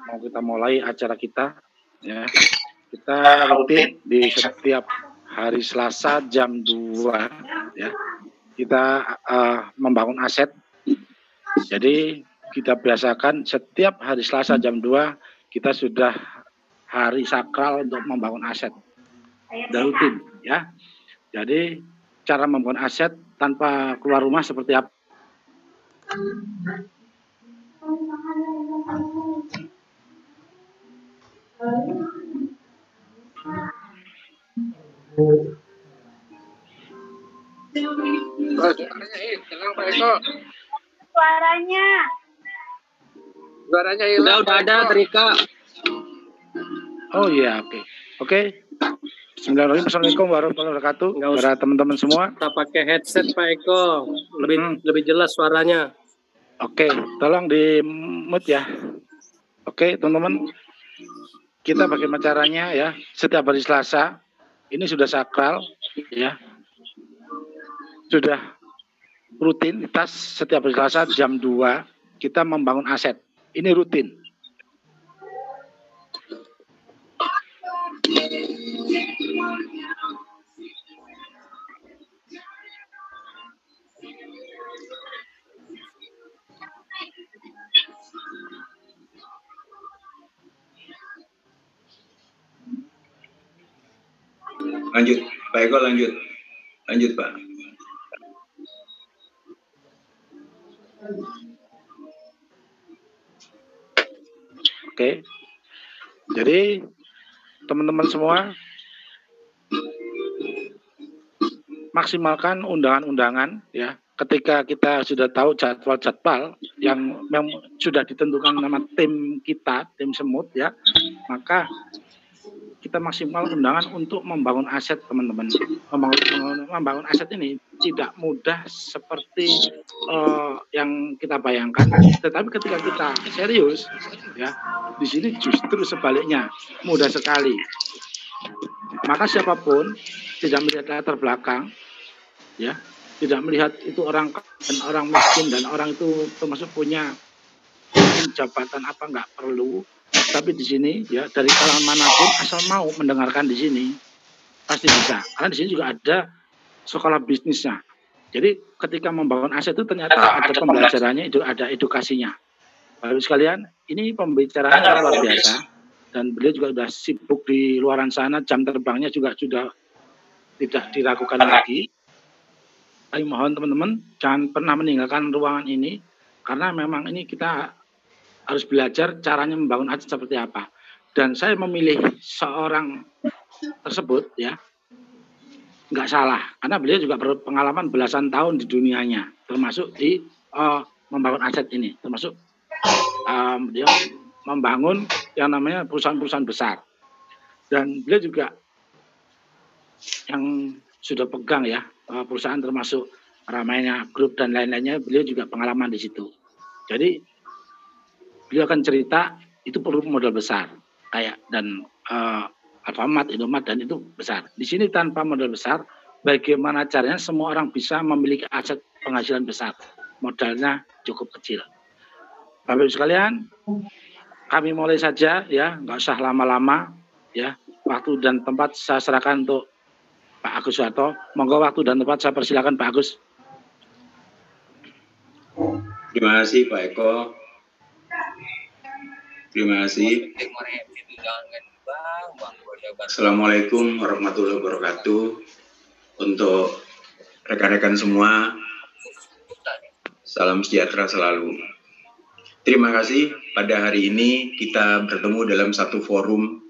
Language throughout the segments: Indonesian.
mau kita mulai acara kita ya. Kita rutin di setiap hari Selasa jam 2 ya. Kita membangun aset. Jadi kita biasakan setiap hari Selasa jam 2 kita sudah hari sakral untuk membangun aset. Sudah rutin ya. Jadi cara membangun aset tanpa keluar rumah seperti apa? Suaranya hilang. Udah ada Trika. Oh iya, oke. Bismillahirrahmanirrahim. Assalamualaikum warahmatullahi wabarakatuh. Para teman-teman semua. Kita pakai headset Pak Eko, lebih jelas suaranya. Oke, tolong di mute ya. Oke, teman-teman. Kita bagaimana caranya ya? Setiap hari Selasa ini sudah sakral ya. Sudah rutinitas setiap hari Selasa jam 2 kita membangun aset. Ini rutin. Lanjut, Pak Eko lanjut Pak. Oke, jadi teman-teman semua maksimalkan undangan-undangan ya. Ketika kita sudah tahu jadwal-jadwal yang sudah ditentukan nama tim kita, tim semut ya, maka kita maksimal undangan untuk membangun aset teman-teman. Membangun aset ini tidak mudah seperti yang kita bayangkan, tetapi ketika kita serius ya, di sini justru sebaliknya mudah sekali. Maka siapapun tidak melihat latar belakang ya, tidak melihat itu orang dan orang miskin dan orang itu termasuk punya jabatan apa nggak perlu. Tapi di sini ya dari kalangan manapun asal mau mendengarkan di sini pasti bisa. Karena di sini juga ada sekolah bisnisnya. Jadi ketika membangun aset itu ternyata ada pembelajarannya, itu ada edukasinya. Bapak sekalian, ini pembicaraannya luar biasa dan beliau juga sudah sibuk di luaran sana, jam terbangnya juga sudah tidak diragukan lagi. Saya mohon teman-teman jangan pernah meninggalkan ruangan ini karena memang ini kita harus belajar caranya membangun aset seperti apa. Dan saya memilih seorang tersebut ya, nggak salah. Karena beliau juga berpengalaman belasan tahun di dunianya, termasuk di membangun aset ini. Termasuk dia membangun yang namanya perusahaan-perusahaan besar. Dan beliau juga yang sudah pegang ya, perusahaan termasuk ramainya grup dan lain-lainnya, beliau juga pengalaman di situ. Jadi beliau akan cerita itu perlu modal besar kayak dan Alfamart, Indomaret dan itu besar. Di sini tanpa modal besar, bagaimana caranya semua orang bisa memiliki aset penghasilan besar, modalnya cukup kecil. Bapak Ibu sekalian, kami mulai saja ya, nggak usah lama-lama ya. Waktu dan tempat saya serahkan untuk Pak Agus Suharto. Monggo waktu dan tempat saya persilakan Pak Agus. Terima kasih Pak Eko. Terima kasih. Assalamualaikum warahmatullahi wabarakatuh. Untuk rekan-rekan semua, salam sejahtera selalu. Terima kasih pada hari ini kita bertemu dalam satu forum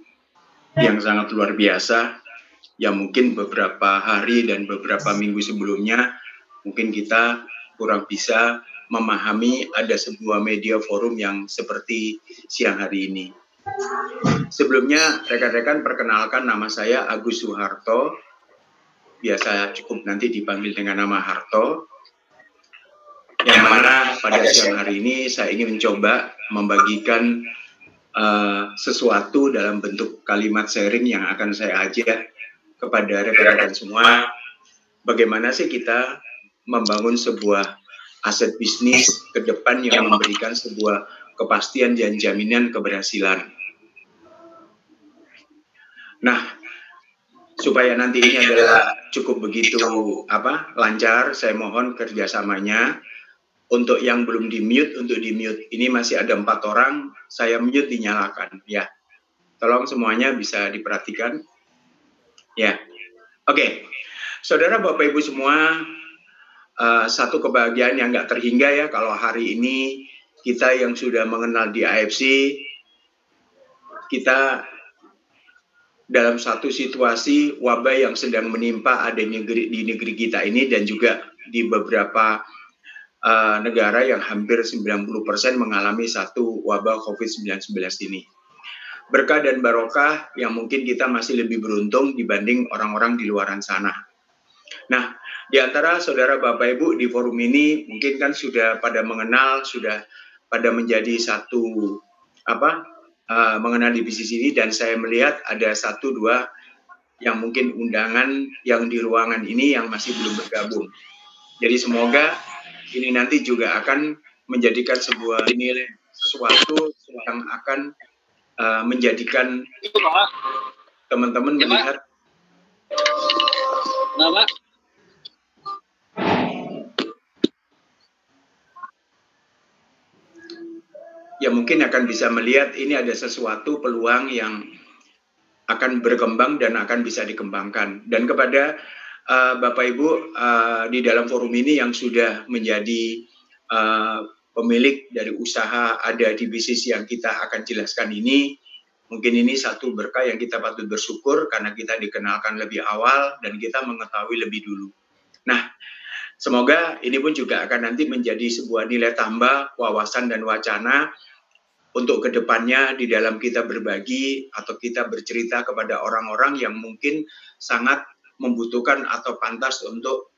yang sangat luar biasa, yang mungkin beberapa hari dan beberapa minggu sebelumnya mungkin kita kurang bisa memahami ada sebuah media forum yang seperti siang hari ini. Sebelumnya rekan-rekan perkenalkan, nama saya Agus Suharto, biasa cukup nanti dipanggil dengan nama Harto, yang mana pada siang hari ini saya ingin mencoba membagikan sesuatu dalam bentuk kalimat sharing yang akan saya ajak kepada rekan-rekan semua. Bagaimana sih kita membangun sebuah aset bisnis ke depan yang memberikan sebuah kepastian dan jaminan keberhasilan. Nah, supaya nanti ini adalah cukup begitu lancar, saya mohon kerjasamanya. Untuk yang belum di-mute, untuk di-mute. Ini masih ada 4 orang, saya mute dinyalakan. Ya, tolong semuanya bisa diperhatikan. Ya, oke. Saudara, Bapak, Ibu semua, satu kebahagiaan yang nggak terhingga ya, kalau hari ini kita yang sudah mengenal di AFC, kita dalam satu situasi wabah yang sedang menimpa ada di negeri kita ini dan juga di beberapa negara yang hampir 90% mengalami satu wabah COVID-19 ini. Berkah dan barokah yang mungkin kita masih lebih beruntung dibanding orang-orang di luaran sana. Nah, di antara saudara Bapak Ibu di forum ini mungkin kan sudah pada mengenal, sudah pada menjadi satu mengenal di bisnis ini, dan saya melihat ada 1-2 yang mungkin undangan yang di ruangan ini yang masih belum bergabung. Jadi semoga ini nanti juga akan menjadikan sebuah nilai sesuatu yang akan menjadikan teman-teman melihat ya mungkin akan bisa melihat ini ada sesuatu peluang yang akan berkembang dan akan bisa dikembangkan. Dan kepada Bapak Ibu di dalam forum ini yang sudah menjadi pemilik dari usaha ada di bisnis yang kita akan jelaskan ini, mungkin ini satu berkah yang kita patut bersyukur karena kita dikenalkan lebih awal dan kita mengetahui lebih dulu. Nah, semoga ini pun juga akan nanti menjadi sebuah nilai tambah, wawasan dan wacana untuk kedepannya di dalam kita berbagi atau kita bercerita kepada orang-orang yang mungkin sangat membutuhkan atau pantas untuk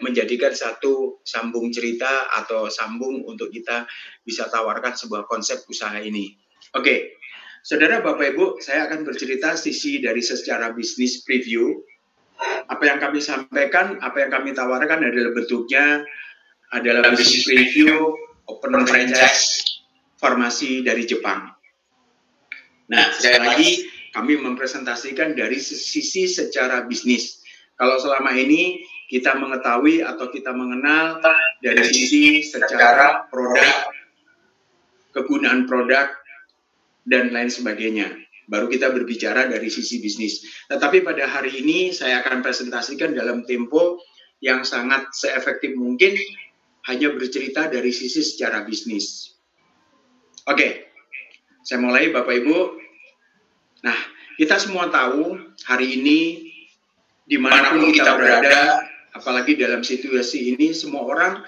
menjadikan satu sambung cerita atau sambung untuk kita bisa tawarkan sebuah konsep usaha ini. Oke, saudara Bapak Ibu, saya akan bercerita sisi dari secara bisnis preview. Apa yang kami sampaikan, apa yang kami tawarkan adalah bentuknya adalah bisnis preview, open franchise, farmasi dari Jepang. Nah, sekali lagi kami mempresentasikan dari sisi secara bisnis. Kalau selama ini kita mengetahui atau kita mengenal dari sisi secara produk, kegunaan produk, dan lain sebagainya. Baru kita berbicara dari sisi bisnis. Tetapi pada hari ini saya akan presentasikan dalam tempo yang sangat seefektif mungkin, hanya bercerita dari sisi secara bisnis. Oke, saya mulai Bapak Ibu. Nah, kita semua tahu hari ini dimanapun kita berada, apalagi dalam situasi ini, semua orang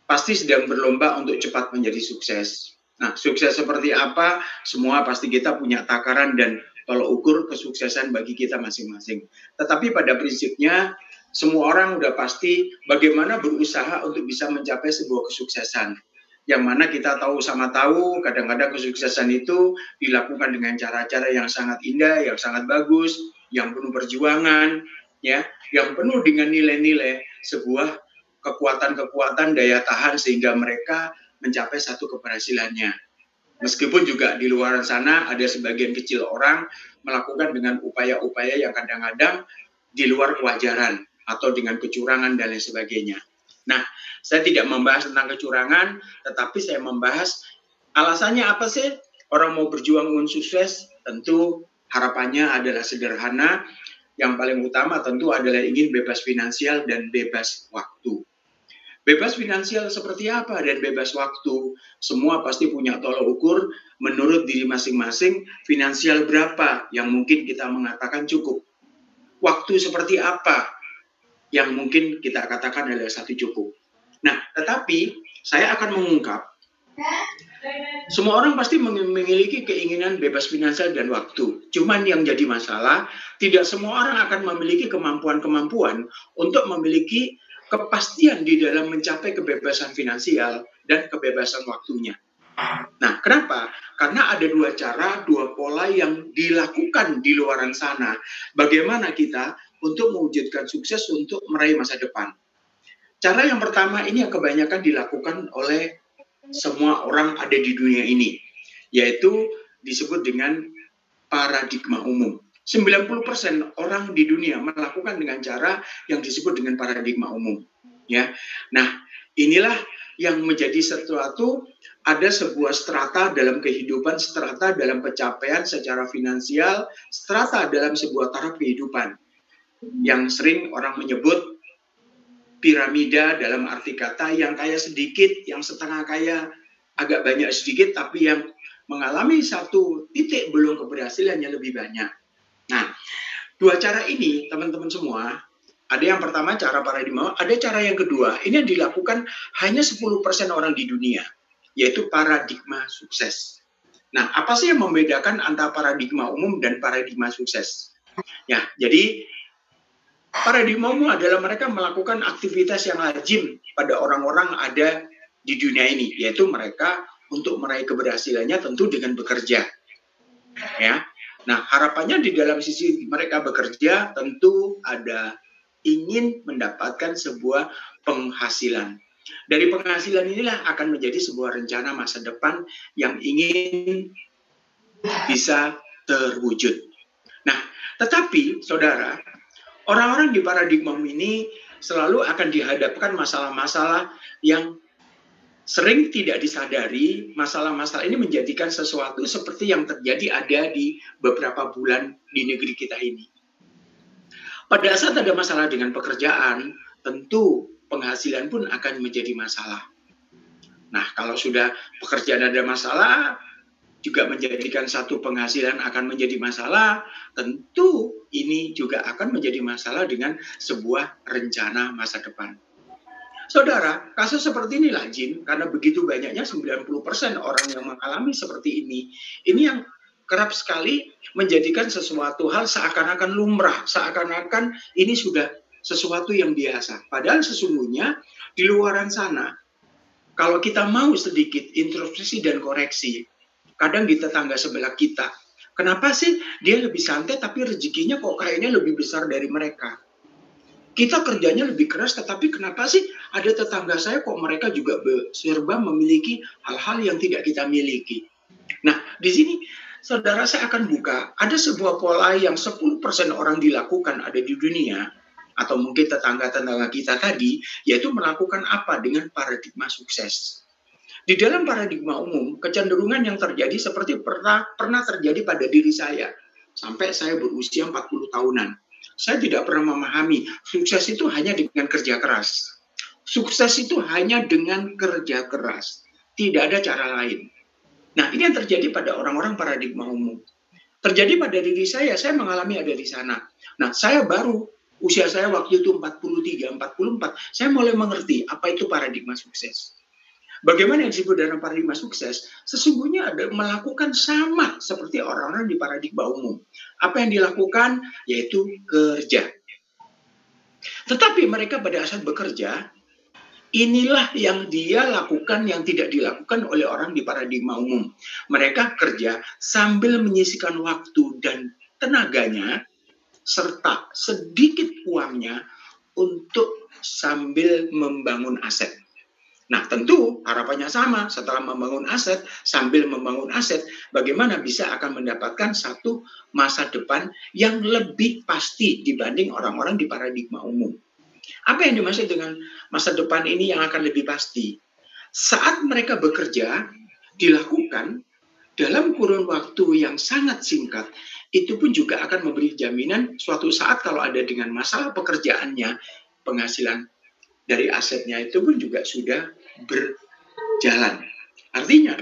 pasti sedang berlomba untuk cepat menjadi sukses. Nah, sukses seperti apa? Semua pasti kita punya takaran dan tolok ukur kesuksesan bagi kita masing-masing. Tetapi pada prinsipnya, semua orang udah pasti bagaimana berusaha untuk bisa mencapai sebuah kesuksesan. Yang mana kita tahu sama tahu, kadang-kadang kesuksesan itu dilakukan dengan cara-cara yang sangat indah, yang sangat bagus, yang penuh perjuangan, ya, yang penuh dengan nilai-nilai sebuah kekuatan-kekuatan daya tahan sehingga mereka mencapai satu keberhasilannya. Meskipun juga di luar sana ada sebagian kecil orang melakukan dengan upaya-upaya yang kadang-kadang di luar kewajaran atau dengan kecurangan dan lain sebagainya. Nah, saya tidak membahas tentang kecurangan, tetapi saya membahas alasannya apa sih orang mau berjuang untuk sukses. Tentu harapannya adalah sederhana. Yang paling utama tentu adalah ingin bebas finansial dan bebas waktu. Bebas finansial seperti apa dan bebas waktu? Semua pasti punya tolok ukur menurut diri masing-masing. Finansial berapa yang mungkin kita mengatakan cukup? Waktu seperti apa yang mungkin kita katakan adalah satu cukup? Nah, tetapi saya akan mengungkap, semua orang pasti memiliki keinginan bebas finansial dan waktu. Cuman yang jadi masalah, tidak semua orang akan memiliki kemampuan-kemampuan untuk memiliki kepastian di dalam mencapai kebebasan finansial dan kebebasan waktunya. Nah, kenapa? Karena ada dua cara, dua pola yang dilakukan di luaran sana. Bagaimana kita untuk mewujudkan sukses untuk meraih masa depan. Cara yang pertama ini yang kebanyakan dilakukan oleh semua orang ada di dunia ini, yaitu disebut dengan paradigma umum. 90% orang di dunia melakukan dengan cara yang disebut dengan paradigma umum. Ya, nah inilah yang menjadi sesuatu, ada sebuah strata dalam kehidupan, strata dalam pencapaian secara finansial, strata dalam sebuah taraf kehidupan yang sering orang menyebut piramida dalam arti kata yang kaya sedikit, yang setengah kaya agak banyak sedikit, tapi yang mengalami satu titik belum keberhasilannya lebih banyak. Nah, dua cara ini teman-teman semua, ada yang pertama cara paradigma, ada cara yang kedua, ini yang dilakukan hanya 10% orang di dunia, yaitu paradigma sukses. Nah, apa sih yang membedakan antara paradigma umum dan paradigma sukses? Ya, jadi paradigma umum adalah mereka melakukan aktivitas yang lazim pada orang-orang ada di dunia ini, yaitu mereka untuk meraih keberhasilannya tentu dengan bekerja. Ya. Nah, harapannya di dalam sisi mereka bekerja tentu ada ingin mendapatkan sebuah penghasilan. Dari penghasilan inilah akan menjadi sebuah rencana masa depan yang ingin bisa terwujud. Nah, tetapi saudara, orang-orang di paradigma ini selalu akan dihadapkan masalah-masalah yang sering tidak disadari. Masalah-masalah ini menjadikan sesuatu seperti yang terjadi ada di beberapa bulan di negeri kita ini. Pada saat ada masalah dengan pekerjaan, tentu penghasilan pun akan menjadi masalah. Nah, kalau sudah pekerjaan ada masalah, juga menjadikan satu penghasilan akan menjadi masalah, tentu ini juga akan menjadi masalah dengan sebuah rencana masa depan. Saudara, kasus seperti inilah Jim, karena begitu banyaknya 90% orang yang mengalami seperti ini yang kerap sekali menjadikan sesuatu hal seakan-akan lumrah, seakan-akan ini sudah sesuatu yang biasa. Padahal sesungguhnya di luaran sana, kalau kita mau sedikit introspeksi dan koreksi, kadang di tetangga sebelah kita, kenapa sih dia lebih santai tapi rezekinya kok kayaknya lebih besar dari mereka? Kita kerjanya lebih keras, tetapi kenapa sih ada tetangga saya kok mereka juga serba memiliki hal-hal yang tidak kita miliki? Nah, di sini saudara saya akan buka, ada sebuah pola yang 10% orang dilakukan ada di dunia, atau mungkin tetangga-tetangga kita tadi, yaitu melakukan apa dengan paradigma sukses. Di dalam paradigma umum, kecenderungan yang terjadi seperti pernah terjadi pada diri saya, sampai saya berusia 40 tahunan. Saya tidak pernah memahami sukses itu hanya dengan kerja keras. Sukses itu hanya dengan kerja keras. Tidak ada cara lain. Nah, ini yang terjadi pada orang-orang paradigma umum. Terjadi pada diri saya mengalami ada di sana. Nah, saya baru, usia saya waktu itu 43, 44, saya mulai mengerti apa itu paradigma sukses. Bagaimana yang disebut dalam paradigma sukses? Sesungguhnya ada melakukan sama seperti orang-orang di paradigma umum. Apa yang dilakukan? Yaitu kerja. Tetapi mereka pada saat bekerja, inilah yang dia lakukan yang tidak dilakukan oleh orang di paradigma umum. Mereka kerja sambil menyisihkan waktu dan tenaganya, serta sedikit uangnya untuk sambil membangun aset. Nah, tentu harapannya sama, setelah membangun aset, sambil membangun aset, bagaimana bisa akan mendapatkan satu masa depan yang lebih pasti dibanding orang-orang di paradigma umum. Apa yang dimaksud dengan masa depan ini yang akan lebih pasti? Saat mereka bekerja, dilakukan dalam kurun waktu yang sangat singkat, itu pun juga akan memberi jaminan suatu saat kalau ada dengan masalah pekerjaannya, penghasilan dari asetnya itu pun juga sudah berjalan. Artinya,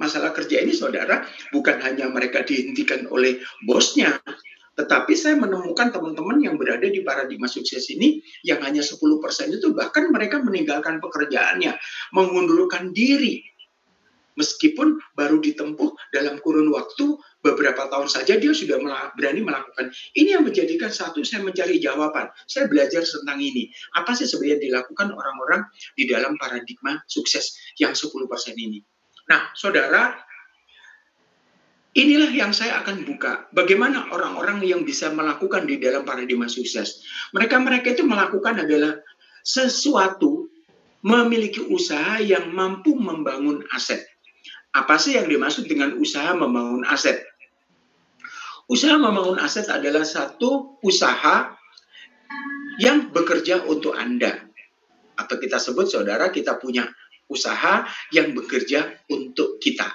masalah kerja ini saudara, bukan hanya mereka dihentikan oleh bosnya, tetapi saya menemukan teman-teman yang berada di paradigma sukses ini, yang hanya 10% itu bahkan mereka meninggalkan pekerjaannya, mengundurkan diri. Meskipun baru ditempuh dalam kurun waktu beberapa tahun saja, dia sudah berani melakukan. Ini yang menjadikan satu, saya mencari jawaban. Saya belajar tentang ini. Apa sih sebenarnya dilakukan orang-orang di dalam paradigma sukses yang 10% ini? Nah, saudara, inilah yang saya akan buka. Bagaimana orang-orang yang bisa melakukan di dalam paradigma sukses. Mereka itu melakukan adalah sesuatu memiliki usaha yang mampu membangun aset. Apa sih yang dimaksud dengan usaha membangun aset? Usaha membangun aset adalah satu usaha yang bekerja untuk Anda. Atau kita sebut, saudara, kita punya usaha yang bekerja untuk kita.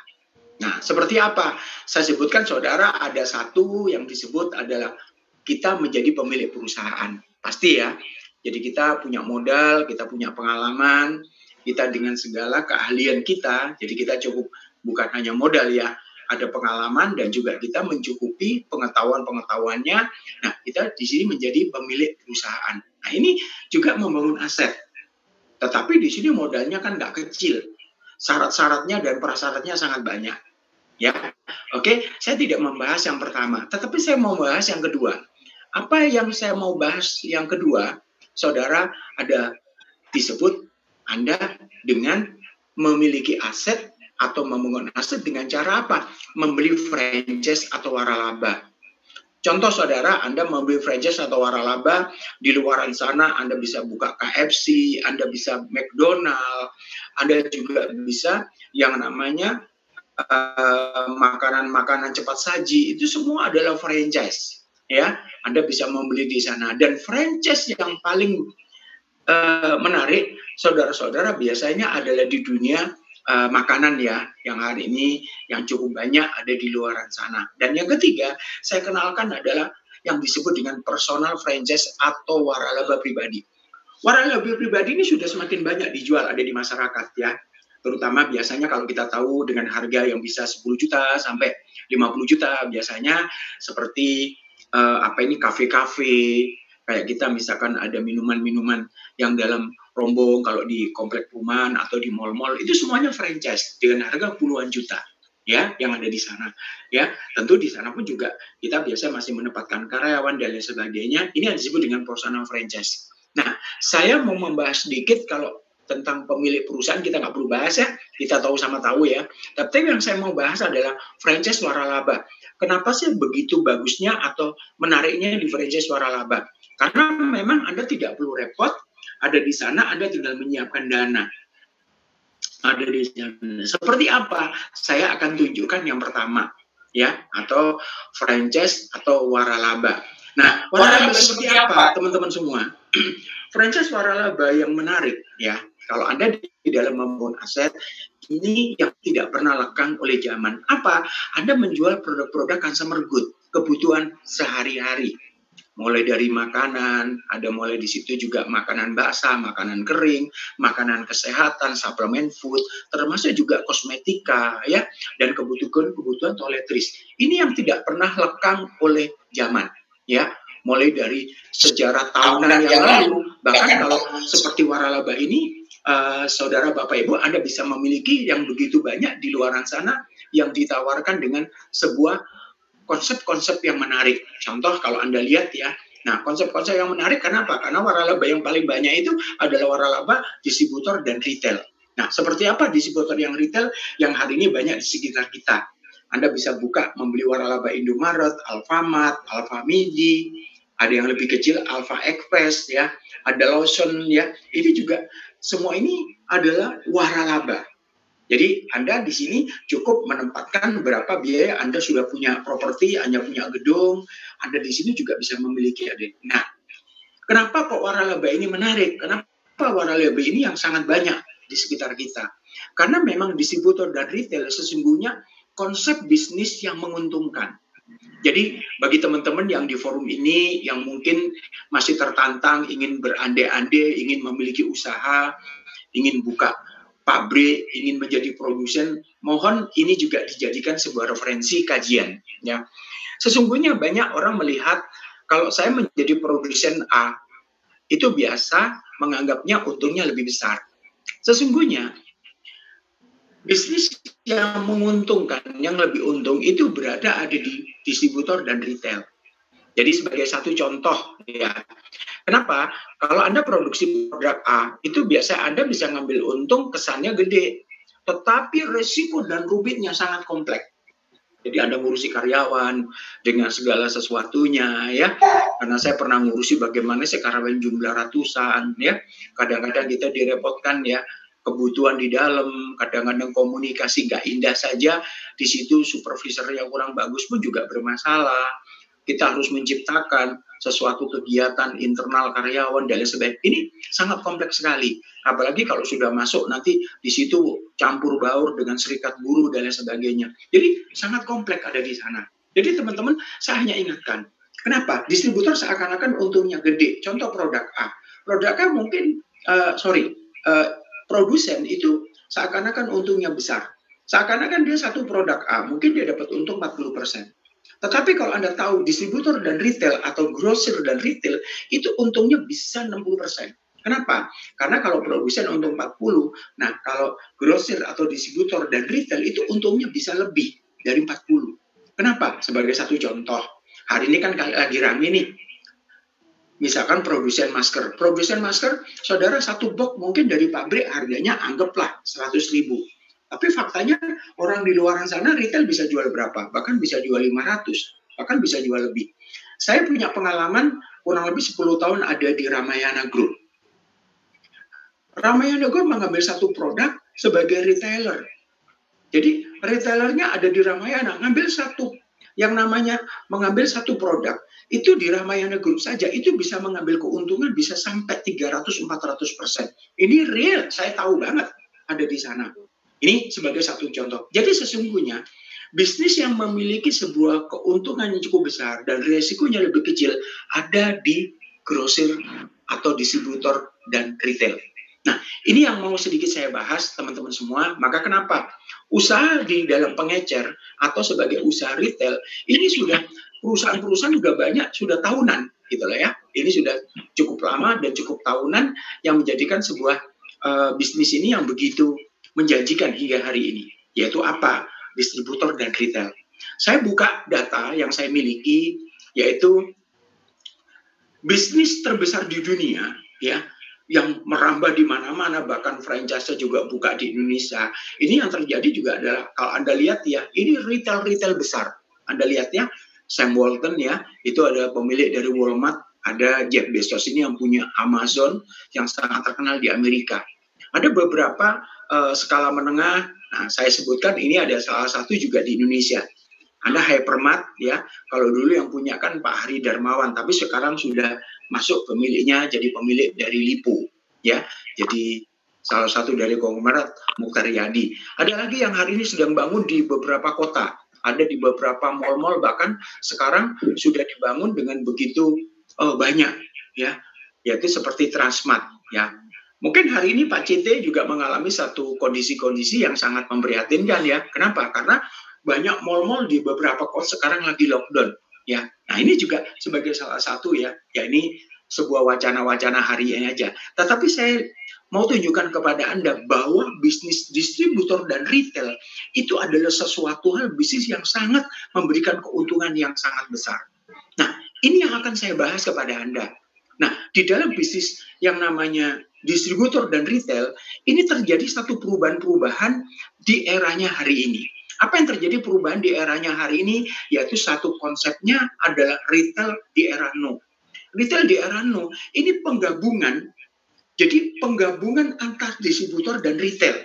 Nah, seperti apa? Saya sebutkan, saudara, ada satu yang disebut adalah kita menjadi pemilik perusahaan. Pasti ya. Jadi kita punya modal, kita punya pengalaman, kita dengan segala keahlian kita, jadi kita cukup bukan hanya modal ya, ada pengalaman dan juga kita mencukupi pengetahuan-pengetahuannya. Nah, kita di sini menjadi pemilik perusahaan. Nah, ini juga membangun aset. Tetapi di sini modalnya kan nggak kecil. Syarat-syaratnya dan prasyaratnya sangat banyak. Ya, oke, saya tidak membahas yang pertama, tetapi saya mau bahas yang kedua. Apa yang saya mau bahas yang kedua, saudara, ada disebut Anda dengan memiliki aset atau membangun aset dengan cara apa? Membeli franchise atau waralaba. Contoh, saudara, Anda membeli franchise atau waralaba, di luaran sana Anda bisa buka KFC, Anda bisa McDonald, Anda juga bisa yang namanya makanan-makanan cepat saji, itu semua adalah franchise. Ya, Anda bisa membeli di sana. Dan franchise yang paling menarik, saudara-saudara, biasanya adalah di dunia makanan ya, yang hari ini yang cukup banyak ada di luaran sana. Dan yang ketiga, saya kenalkan adalah yang disebut dengan personal franchise atau waralaba pribadi. Waralaba pribadi ini sudah semakin banyak dijual ada di masyarakat ya. Terutama biasanya kalau kita tahu dengan harga yang bisa 10 juta sampai 50 juta biasanya, seperti kafe-kafe, kayak kita misalkan ada minuman-minuman yang dalam rombong kalau di komplek perumahan atau di mal-mal, itu semuanya franchise dengan harga puluhan juta ya yang ada di sana ya. Tentu di sana pun juga kita biasa masih menempatkan karyawan dan lain sebagainya. Ini yang disebut dengan personal franchise. Nah, saya mau membahas sedikit kalau tentang pemilik perusahaan, kita nggak perlu bahas ya, kita tahu sama tahu ya. Tapi yang saya mau bahas adalah franchise waralaba. Kenapa sih begitu bagusnya atau menariknya di franchise waralaba? Karena memang Anda tidak perlu repot, ada di sana Anda tinggal menyiapkan dana. Ada di sana. Seperti apa? Saya akan tunjukkan yang pertama, ya, atau franchise atau waralaba. Nah, waralaba seperti apa, teman-teman semua? Franchise waralaba yang menarik, ya. Kalau Anda di dalam membangun aset, ini yang tidak pernah lekang oleh zaman. Apa? Anda menjual produk-produk consumer good, kebutuhan sehari-hari. Mulai dari makanan, ada mulai di situ juga makanan basah, makanan kering, makanan kesehatan, suplemen food, termasuk juga kosmetika, ya, dan kebutuhan toiletries. Ini yang tidak pernah lekang oleh zaman, ya. Mulai dari sejarah tahunan yang lalu, bahkan kalau seperti waralaba ini, saudara Bapak Ibu, Anda bisa memiliki yang begitu banyak di luaran sana yang ditawarkan dengan sebuah konsep-konsep yang menarik. Contoh kalau Anda lihat ya, nah konsep-konsep yang menarik kenapa? Karena waralaba yang paling banyak itu adalah waralaba distributor dan retail. Nah, seperti apa distributor yang retail yang hari ini banyak di sekitar kita? Anda bisa buka membeli waralaba Indomaret, Alfamart, Alfamidi, ada yang lebih kecil Alfa Express ya, ada Lawson ya. Ini juga semua ini adalah waralaba. Jadi Anda di sini cukup menempatkan berapa biaya, Anda sudah punya properti, Anda punya gedung, Anda di sini juga bisa memiliki adik. Nah, kenapa kok waralaba ini menarik? Kenapa waralaba ini yang sangat banyak di sekitar kita? Karena memang distributor dan retail sesungguhnya konsep bisnis yang menguntungkan. Jadi bagi teman-teman yang di forum ini yang mungkin masih tertantang ingin berandai-andai, ingin memiliki usaha, ingin buka pabrik, ingin menjadi produsen, mohon ini juga dijadikan sebuah referensi kajian. Ya, sesungguhnya banyak orang melihat kalau saya menjadi produsen A, itu biasa menganggapnya untungnya lebih besar. Sesungguhnya bisnis yang menguntungkan, yang lebih untung itu berada ada di distributor dan retail. Jadi sebagai satu contoh, ya. Kenapa? Kalau Anda produksi produk A, itu biasa Anda bisa ngambil untung, kesannya gede. Tetapi resiko dan rumitnya sangat kompleks. Jadi Anda ngurusi karyawan dengan segala sesuatunya ya. Karena saya pernah ngurusi bagaimana sih karyawan jumlah ratusan ya. Kadang-kadang kita direpotkan ya, kebutuhan di dalam, kadang-kadang komunikasi nggak indah saja, di situ supervisor yang kurang bagus pun juga bermasalah. Kita harus menciptakan sesuatu kegiatan internal karyawan dan lain sebagainya. Ini sangat kompleks sekali. Apalagi kalau sudah masuk nanti di situ campur baur dengan serikat buruh dan lain sebagainya. Jadi sangat kompleks ada di sana. Jadi teman-teman, saya hanya ingatkan, kenapa? Distributor seakan-akan untungnya gede. Contoh produk A. Produk A mungkin, produsen itu seakan-akan untungnya besar. Seakan-akan dia satu produk A, mungkin dia dapat untung 40%. Tetapi kalau Anda tahu distributor dan retail atau grocer dan retail itu untungnya bisa 60%. Kenapa? Karena kalau produsen untung 40, nah kalau grocer atau distributor dan retail itu untungnya bisa lebih dari 40. Kenapa? Sebagai satu contoh, hari ini kan lagi rame nih. Misalkan produsen masker. Produsen masker, saudara satu box mungkin dari pabrik harganya anggaplah 100.000. Tapi faktanya orang di luar sana retail bisa jual berapa? Bahkan bisa jual 500, bahkan bisa jual lebih. Saya punya pengalaman kurang lebih 10 tahun ada di Ramayana Group. Ramayana Group mengambil satu produk sebagai retailer. Jadi retailernya ada di Ramayana, ngambil satu yang namanya mengambil satu produk. Itu di Ramayana Group saja, itu bisa mengambil keuntungan bisa sampai 300-400%. Ini real, saya tahu banget ada di sana. Ini sebagai satu contoh. Jadi sesungguhnya bisnis yang memiliki sebuah keuntungan yang cukup besar dan resikonya lebih kecil ada di grosir atau distributor dan retail. Nah, ini yang mau sedikit saya bahas teman-teman semua. Maka kenapa usaha di dalam pengecer atau sebagai usaha retail ini sudah perusahaan-perusahaan juga banyak sudah tahunan gitu lah ya. Ini sudah cukup lama dan cukup tahunan yang menjadikan sebuah bisnis ini yang begitu menjanjikan hingga hari ini, yaitu apa? Distributor dan retail. Saya buka data yang saya miliki, yaitu bisnis terbesar di dunia, ya, yang merambah di mana-mana, bahkan franchise juga buka di Indonesia. Ini yang terjadi juga adalah, kalau Anda lihat ya, ini retail besar. Anda lihat ya, Sam Walton ya, itu ada pemilik dari Walmart, ada Jeff Bezos ini yang punya Amazon, yang sangat terkenal di Amerika. Ada beberapa skala menengah, nah saya sebutkan ini ada salah satu juga di Indonesia. Ada Hypermart ya, kalau dulu yang punya kan Pak Hari Darmawan, tapi sekarang sudah masuk pemiliknya jadi pemilik dari Lipo ya, jadi salah satu dari konglomerat Mukhtar Yadi. Ada lagi yang hari ini sedang bangun di beberapa kota, ada di beberapa mal-mal, bahkan sekarang sudah dibangun dengan begitu banyak ya, yaitu seperti Transmart ya. Mungkin hari ini Pak CT juga mengalami satu kondisi-kondisi yang sangat memprihatinkan ya. Kenapa? Karena banyak mal-mal di beberapa kota sekarang lagi lockdown ya. Nah ini juga sebagai salah satu ya. Ya ini sebuah wacana-wacana hari ini aja. Tetapi saya mau tunjukkan kepada Anda bahwa bisnis distributor dan retail itu adalah sesuatu hal bisnis yang sangat memberikan keuntungan yang sangat besar. Nah ini yang akan saya bahas kepada Anda. Nah, di dalam bisnis yang namanya distributor dan retail, ini terjadi satu perubahan-perubahan di eranya hari ini. Apa yang terjadi perubahan di eranya hari ini? Yaitu satu konsepnya adalah retail di era no. Retail di era no, ini penggabungan, jadi penggabungan antar distributor dan retail.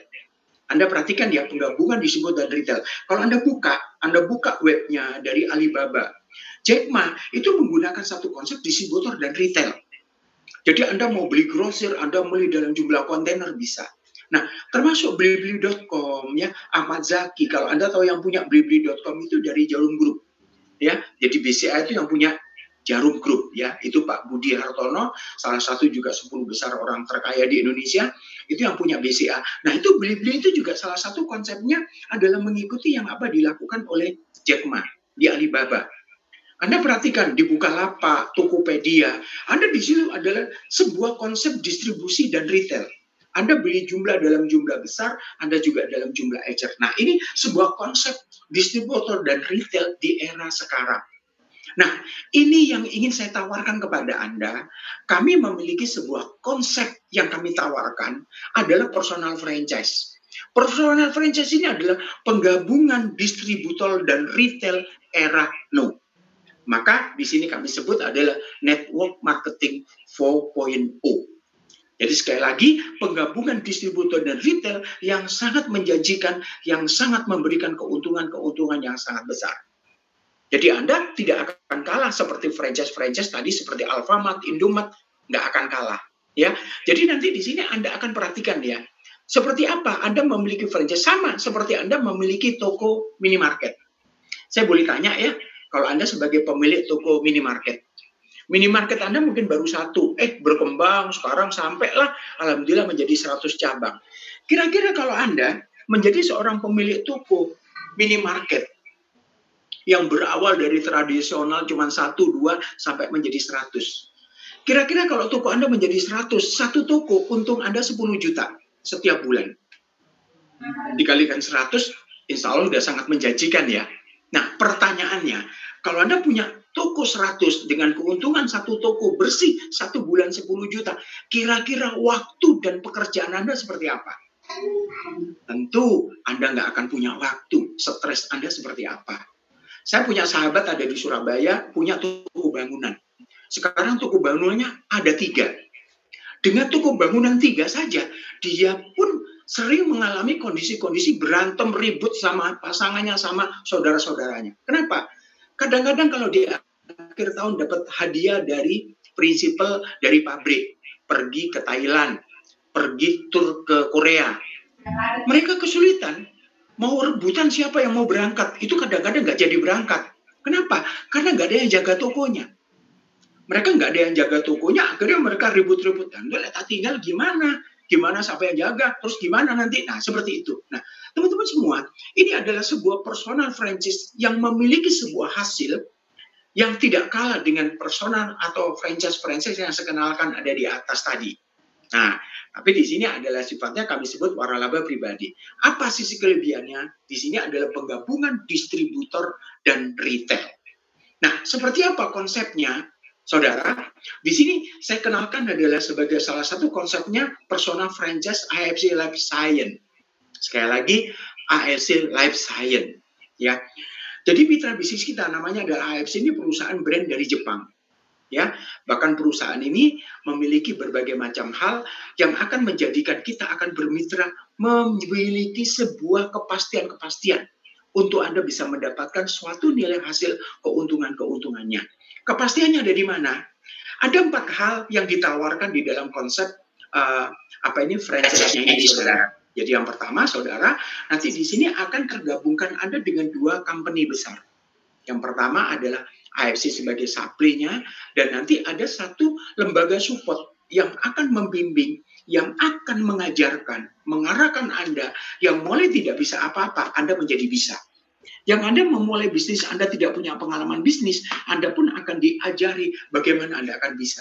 Anda perhatikan ya, penggabungan distributor dan retail. Kalau Anda buka webnya dari Alibaba, Jack Ma itu menggunakan satu konsep distributor dan retail. Jadi Anda mau beli grosir, Anda beli dalam jumlah kontainer bisa. Nah, termasuk blibli.com ya, Ahmad Zaki. Kalau Anda tahu yang punya blibli.com itu dari Jarum Group. Ya, jadi BCA itu yang punya Jarum Group ya. Itu Pak Budi Hartono, salah satu juga 10 besar orang terkaya di Indonesia, itu yang punya BCA. Nah, itu Blibli itu juga salah satu konsepnya adalah mengikuti yang apa dilakukan oleh Jack Ma di Alibaba. Anda perhatikan di Bukalapak, Tokopedia, Anda di situ adalah sebuah konsep distribusi dan retail. Anda beli jumlah dalam jumlah besar, Anda juga dalam jumlah ecer. Nah, ini sebuah konsep distributor dan retail di era sekarang. Nah, ini yang ingin saya tawarkan kepada Anda. Kami memiliki sebuah konsep yang kami tawarkan adalah personal franchise. Personal franchise ini adalah penggabungan distributor dan retail era now. Maka di sini kami sebut adalah network marketing 4.0. Jadi sekali lagi, penggabungan distributor dan retail yang sangat menjanjikan, yang sangat memberikan keuntungan-keuntungan yang sangat besar. Jadi Anda tidak akan kalah seperti franchise-franchise tadi, seperti Alfamart, Indomart, nggak akan kalah. Ya, jadi nanti di sini Anda akan perhatikan ya, seperti apa Anda memiliki franchise, sama seperti Anda memiliki toko minimarket. Saya boleh tanya ya, kalau Anda sebagai pemilik toko minimarket Anda mungkin baru satu, berkembang sekarang sampailah alhamdulillah menjadi 100 cabang. Kira-kira kalau Anda menjadi seorang pemilik toko minimarket yang berawal dari tradisional cuma 1, 2 sampai menjadi 100. Kira-kira kalau toko Anda menjadi 100, satu toko untung Anda 10 juta setiap bulan. Dikalikan 100, insya Allah sudah sangat menjanjikan ya. Nah, pertanyaannya, kalau Anda punya toko 100 dengan keuntungan satu toko bersih, 1 bulan 10 juta, kira-kira waktu dan pekerjaan Anda seperti apa? Tentu Anda nggak akan punya waktu, stres Anda seperti apa? Saya punya sahabat ada di Surabaya, punya toko bangunan. Sekarang toko bangunannya ada 3. Dengan toko bangunan 3 saja, dia pun sering mengalami kondisi-kondisi berantem, ribut sama pasangannya, sama saudara-saudaranya. Kenapa? Kadang-kadang kalau di akhir tahun dapat hadiah dari prinsipal dari pabrik, pergi ke Thailand, pergi tur ke Korea. Mereka kesulitan, mau rebutan siapa yang mau berangkat, itu kadang-kadang nggak jadi berangkat. Kenapa? Karena nggak ada yang jaga tokonya. Mereka nggak ada yang jaga tokonya, akhirnya mereka ribut-ribut. Udah tak tinggal gimana? Gimana siapa yang jaga? Terus gimana nanti? Nah, seperti itu. Nah, teman-teman semua, ini adalah sebuah personal franchise yang memiliki sebuah hasil yang tidak kalah dengan personal atau franchise-franchise yang saya kenalkan ada di atas tadi. Nah, tapi di sini adalah sifatnya kami sebut waralaba pribadi. Apa sisi kelebihannya? Di sini adalah penggabungan distributor dan retail. Nah, seperti apa konsepnya? Saudara, di sini saya kenalkan adalah sebagai salah satu konsepnya personal franchise AFC Life Science. Sekali lagi, AFC Life Science. Ya, jadi mitra bisnis kita namanya adalah AFC, ini perusahaan brand dari Jepang. Ya, bahkan perusahaan ini memiliki berbagai macam hal yang akan menjadikan kita akan bermitra, memiliki sebuah kepastian-kepastian untuk Anda bisa mendapatkan suatu nilai hasil keuntungan-keuntungannya. Kepastiannya ada di mana? Ada 4 hal yang ditawarkan di dalam konsep franchise-nya ini, saudara. Jadi yang pertama, saudara, nanti di sini akan tergabungkan Anda dengan 2 company besar. Yang pertama adalah AFC sebagai supply-nya, dan nanti ada satu lembaga support yang akan membimbing, yang akan mengajarkan, mengarahkan Anda, yang mulai tidak bisa apa-apa, Anda menjadi bisa. Yang Anda memulai bisnis, Anda tidak punya pengalaman bisnis, Anda pun akan diajari bagaimana Anda akan bisa.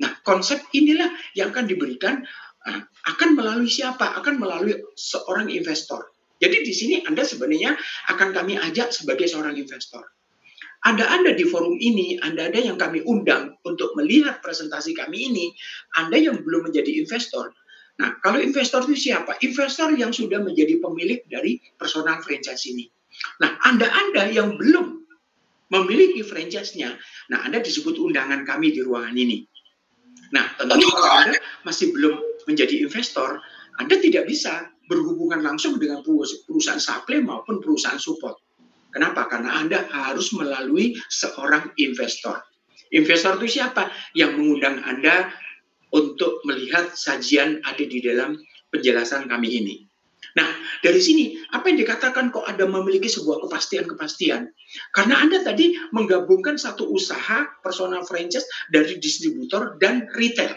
Nah, konsep inilah yang akan diberikan, akan melalui siapa? Akan melalui seorang investor. Jadi di sini Anda sebenarnya akan kami ajak sebagai seorang investor. Anda di forum ini, Anda yang kami undang untuk melihat presentasi kami ini, Anda yang belum menjadi investor. Nah, kalau investor itu siapa? Investor yang sudah menjadi pemilik dari personal franchise ini. Nah, Anda yang belum memiliki franchise-nya, nah Anda disebut undangan kami di ruangan ini. Nah, tentu kalau Anda masih belum menjadi investor, Anda tidak bisa berhubungan langsung dengan perusahaan supply maupun perusahaan support. Kenapa? Karena Anda harus melalui seorang investor. Investor itu siapa? Yang mengundang Anda untuk melihat sajian ada di dalam penjelasan kami ini. Nah, dari sini, apa yang dikatakan kok Anda memiliki sebuah kepastian-kepastian? Karena Anda tadi menggabungkan satu usaha personal franchise dari distributor dan retail.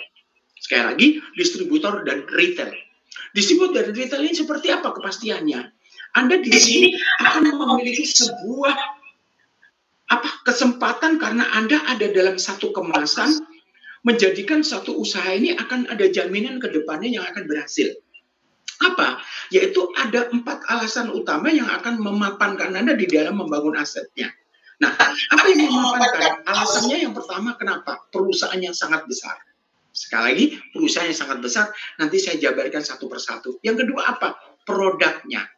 Sekali lagi, distributor dan retail. Distributor dan retail ini seperti apa kepastiannya? Anda di sini akan memiliki sebuah kesempatan karena Anda ada dalam satu kemasan, menjadikan satu usaha ini akan ada jaminan ke depannya yang akan berhasil. Apa? Yaitu ada 4 alasan utama yang akan memapankan Anda di dalam membangun asetnya. Nah, apa yang memapankan? Alasannya yang pertama, kenapa? Perusahaan yang sangat besar. Sekali lagi, perusahaan yang sangat besar, nanti saya jabarkan satu persatu. Yang kedua apa? produknya.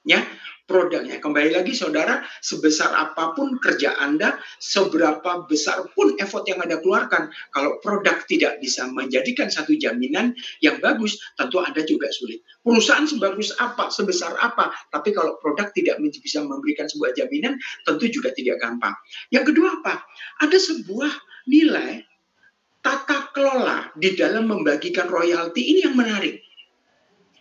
Ya, produknya. Kembali lagi saudara, sebesar apapun kerja Anda, seberapa besar pun effort yang Anda keluarkan, kalau produk tidak bisa menjadikan satu jaminan yang bagus, tentu Anda juga sulit. Perusahaan sebagus apa, sebesar apa, tapi kalau produk tidak bisa memberikan sebuah jaminan, tentu juga tidak gampang. Yang kedua apa? Ada sebuah nilai tata kelola di dalam membagikan royalti. Ini yang menarik.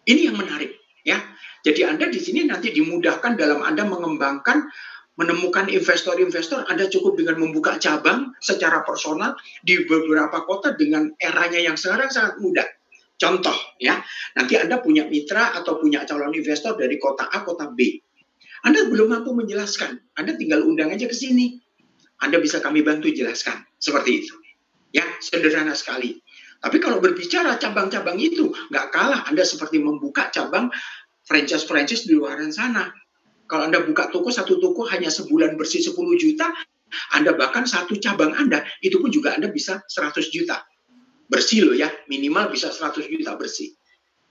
Ini yang menarik, ya. Jadi Anda di sini nanti dimudahkan dalam Anda mengembangkan, menemukan investor-investor. Anda cukup dengan membuka cabang secara personal di beberapa kota dengan eranya yang sekarang sangat mudah. Contoh, ya, nanti Anda punya mitra atau punya calon investor dari kota A, kota B. Anda belum mampu menjelaskan, Anda tinggal undang aja ke sini. Anda bisa kami bantu jelaskan, seperti itu. Ya, sederhana sekali. Tapi kalau berbicara cabang-cabang itu, nggak kalah Anda seperti membuka cabang franchise-franchise di luar sana. Kalau Anda buka toko, satu toko hanya sebulan bersih 10 juta, Anda bahkan satu cabang Anda, itu pun juga Anda bisa 100 juta. Bersih loh ya, minimal bisa 100 juta bersih.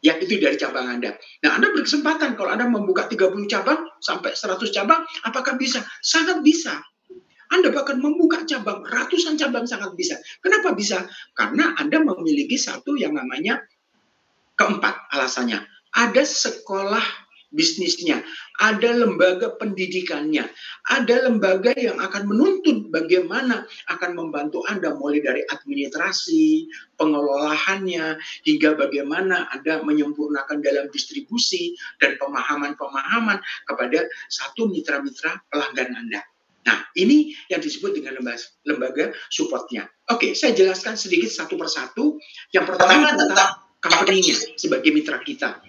Ya, itu dari cabang Anda. Nah, Anda berkesempatan kalau Anda membuka 30 cabang sampai 100 cabang, apakah bisa? Sangat bisa. Anda bahkan membuka cabang, ratusan cabang sangat bisa. Kenapa bisa? Karena Anda memiliki satu yang namanya keempat alasannya. Ada sekolah bisnisnya, ada lembaga pendidikannya, ada lembaga yang akan menuntut bagaimana akan membantu Anda mulai dari administrasi, pengelolaannya, hingga bagaimana Anda menyempurnakan dalam distribusi dan pemahaman-pemahaman kepada satu mitra-mitra pelanggan Anda. Nah, ini yang disebut dengan lembaga supportnya. Oke, saya jelaskan sedikit satu persatu. Yang pertama tentang company-nya sebagai mitra kita.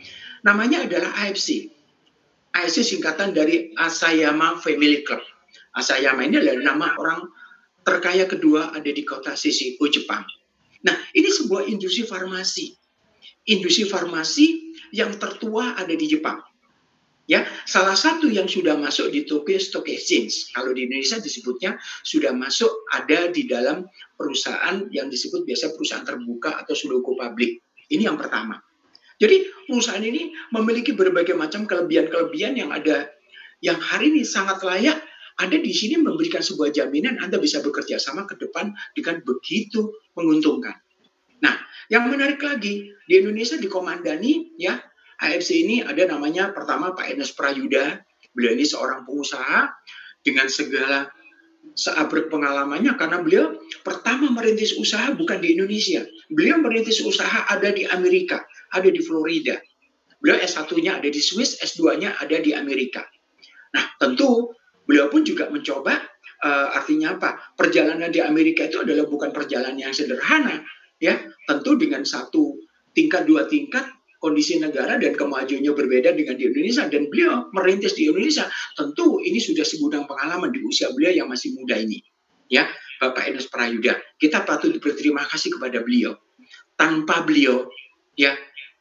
Namanya adalah AFC. AFC singkatan dari Asayama Family Club. Asayama ini adalah nama orang terkaya kedua ada di kota Sissiko, Jepang. Nah, ini sebuah industri farmasi. Industri farmasi yang tertua ada di Jepang. Ya, salah satu yang sudah masuk di Tokyo Stock Exchange, kalau di Indonesia disebutnya sudah masuk ada di dalam perusahaan yang disebut biasa perusahaan terbuka atau sudoku publik. Ini yang pertama. Jadi perusahaan ini memiliki berbagai macam kelebihan-kelebihan yang ada, yang hari ini sangat layak ada di sini memberikan sebuah jaminan Anda bisa bekerja sama ke depan dengan begitu menguntungkan. Nah, yang menarik lagi di Indonesia dikomandani ya AFC ini ada namanya pertama Pak Ernest Prayuda. Beliau ini seorang pengusaha dengan segala seabrek pengalamannya karena beliau pertama merintis usaha bukan di Indonesia. Beliau merintis usaha ada di Amerika, ada di Florida. Beliau S1-nya ada di Swiss, S2-nya ada di Amerika. Nah, tentu beliau pun juga mencoba, artinya apa? Perjalanan di Amerika itu adalah bukan perjalanan yang sederhana. Ya, tentu dengan satu tingkat, dua tingkat, kondisi negara dan kemajuannya berbeda dengan di Indonesia, dan beliau merintis di Indonesia. Tentu ini sudah segudang pengalaman di usia beliau yang masih muda ini, ya, Bapak Ernest Prayuda. Kita patut berterima kasih kepada beliau. Tanpa beliau, ya,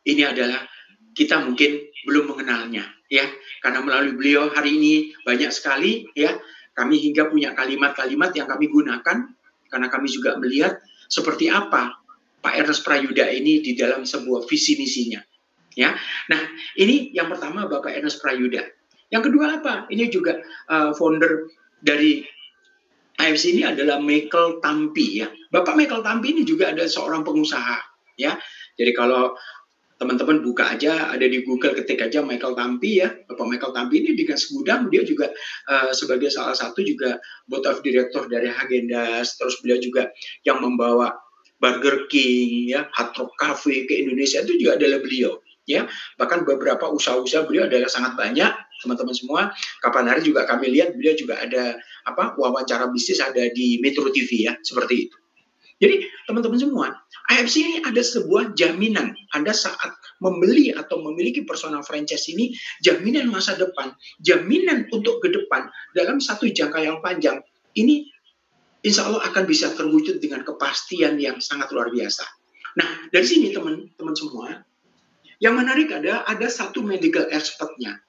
ini adalah kita mungkin belum mengenalnya, ya, karena melalui beliau hari ini banyak sekali, ya, kami hingga punya kalimat-kalimat yang kami gunakan karena kami juga melihat seperti apa Pak Ernest Prayuda ini di dalam sebuah visi misinya. Ya, nah ini yang pertama Bapak Ernest Prayuda. Yang kedua apa? Ini juga founder dari AFC ini adalah Michael Tampi ya. Bapak Michael Tampi ini juga ada seorang pengusaha ya. Jadi kalau teman-teman buka aja, ada di Google ketik aja Michael Tampi ya. Bapak Michael Tampi ini dengan segudang dia juga sebagai salah satu juga board of director dari Häagen-Dazs. Terus beliau juga yang membawa Burger King ya, Hard Rock Cafe ke Indonesia itu juga adalah beliau. Ya, bahkan beberapa usaha-usaha beliau adalah sangat banyak, teman-teman semua. Kapan hari juga kami lihat beliau juga ada wawancara bisnis ada di Metro TV ya, seperti itu. Jadi teman-teman semua, AFC ini ada sebuah jaminan. Anda saat membeli atau memiliki personal franchise ini, jaminan masa depan, jaminan untuk ke depan dalam satu jangka yang panjang. Ini insya Allah akan bisa terwujud dengan kepastian yang sangat luar biasa. Nah, dari sini teman-teman semua, yang menarik ada satu medical expert-nya.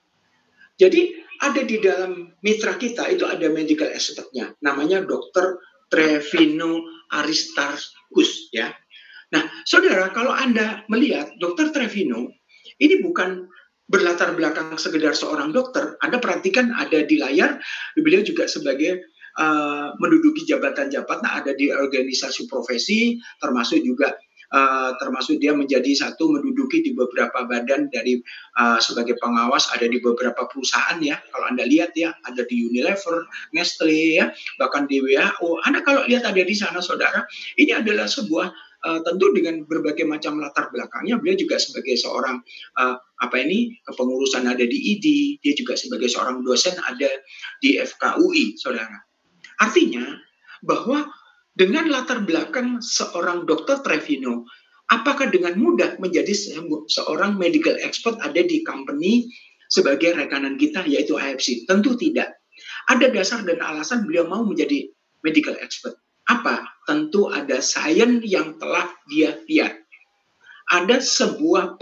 Jadi ada di dalam mitra kita itu ada medical expert-nya, namanya Dr. Trevino Aristarchus ya. Nah, saudara, kalau Anda melihat Dr. Trevino ini bukan berlatar belakang sekedar seorang dokter, Anda perhatikan ada di layar, beliau juga sebagai menduduki jabatan-jabatan ada di organisasi profesi, termasuk juga termasuk dia menjadi satu menduduki di beberapa badan dari sebagai pengawas ada di beberapa perusahaan ya. Kalau Anda lihat ya, ada di Unilever, Nestle ya, bahkan di WHO. Anda kalau lihat ada di sana, saudara, ini adalah sebuah tentu dengan berbagai macam latar belakangnya. Beliau juga sebagai seorang kepengurusan ada di ID, dia juga sebagai seorang dosen ada di FKUI, saudara. Artinya bahwa dengan latar belakang seorang Dr. Trevino, apakah dengan mudah menjadi seorang medical expert ada di company sebagai rekanan kita yaitu AFC? Tentu tidak. Ada dasar dan alasan beliau mau menjadi medical expert. Apa? Tentu ada sains yang telah dia lihat. Ada sebuah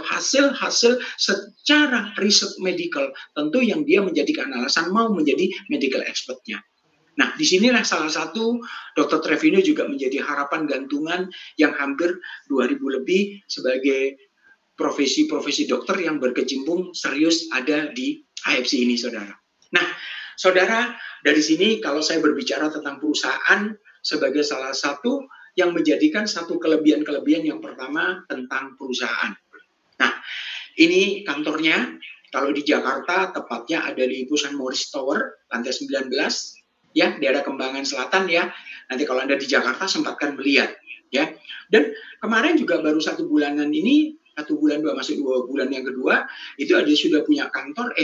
hasil-hasil secara riset medical tentu yang dia menjadikan alasan mau menjadi medical expertnya. Nah, disinilah salah satu Dr. Trevino juga menjadi harapan gantungan yang hampir 2000 lebih sebagai profesi-profesi dokter yang berkecimpung serius ada di AFC ini, saudara. Nah, saudara, dari sini kalau saya berbicara tentang perusahaan sebagai salah satu yang menjadikan satu kelebihan-kelebihan yang pertama tentang perusahaan. Nah, ini kantornya, kalau di Jakarta tepatnya ada di Pusan Morris Tower, lantai 19, ya, daerah Kembangan Selatan ya. Nanti kalau Anda di Jakarta sempatkan melihat ya. Dan kemarin juga baru 1 bulanan ini, 1 bulan 2 masuk 2 bulan yang kedua, itu ada sudah punya kantor.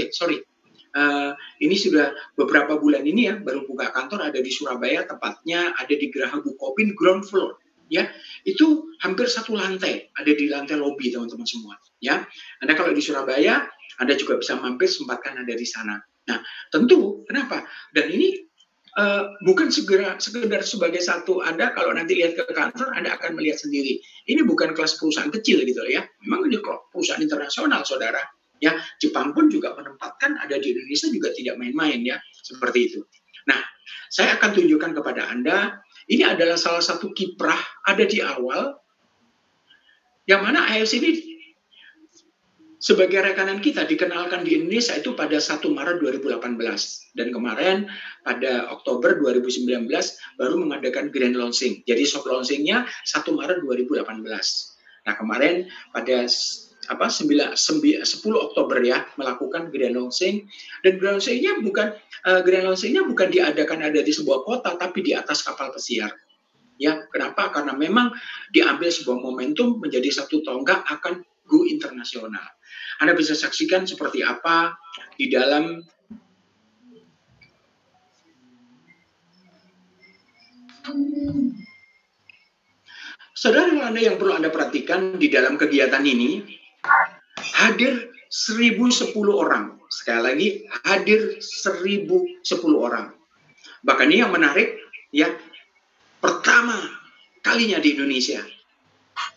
Ini sudah beberapa bulan ini ya baru buka kantor ada di Surabaya, tepatnya ada di Geraha Bukopin ground floor. Ya, itu hampir 1 lantai, ada di lantai lobi teman-teman semua. Ya, Anda kalau di Surabaya, Anda juga bisa mampir sempatkan ada di sana. Nah, tentu kenapa? Dan ini bukan sekedar sebagai satu Anda kalau nanti lihat ke kantor Anda akan melihat sendiri. Ini bukan kelas perusahaan kecil gitu ya. Memang ini perusahaan internasional, saudara. Ya, Jepang pun juga menempatkan ada di Indonesia juga tidak main-main ya, seperti itu. Nah, saya akan tunjukkan kepada Anda, ini adalah salah satu kiprah ada di awal yang mana AFC ini sebagai rekanan kita dikenalkan di Indonesia itu pada 1 Maret 2018. Dan kemarin pada Oktober 2019 baru mengadakan grand launching. Jadi soft launchingnya 1 Maret 2018. Nah kemarin pada 10 Oktober ya melakukan grand launching. Dan grand launchingnya bukan diadakan ada di sebuah kota tapi di atas kapal pesiar. Ya, kenapa? Karena memang diambil sebuah momentum menjadi satu tonggak akan go internasional. Anda bisa saksikan seperti apa di dalam saudara Anda yang perlu Anda perhatikan di dalam kegiatan ini hadir 1.010 orang. Sekali lagi hadir 1.010 orang. Bahkan ini yang menarik ya, pertama kalinya di Indonesia.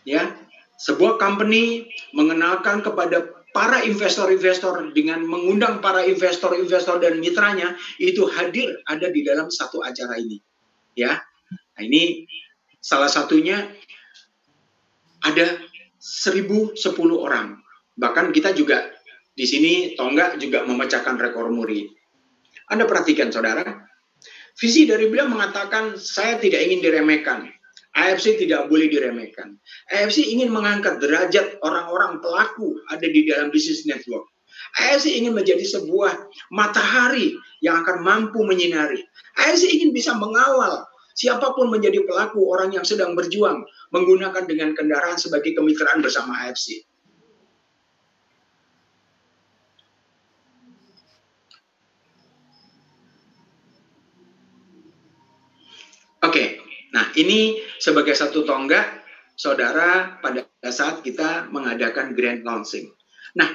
Ya, sebuah company mengenalkan kepada para investor-investor dengan mengundang para investor-investor dan mitranya itu hadir ada di dalam satu acara ini. Ya, nah ini salah satunya ada 1.010 orang. Bahkan kita juga di sini tonggak juga memecahkan rekor muri. Anda perhatikan saudara, visi dari beliau mengatakan saya tidak ingin diremehkan. AFC tidak boleh diremehkan. AFC ingin mengangkat derajat orang-orang pelaku ada di dalam bisnis network. AFC ingin menjadi sebuah matahari yang akan mampu menyinari. AFC ingin bisa mengawal siapapun menjadi pelaku orang yang sedang berjuang menggunakan dengan kendaraan sebagai kemitraan bersama AFC. Oke. Nah, ini sebagai satu tonggak, saudara, pada saat kita mengadakan grand launching. Nah,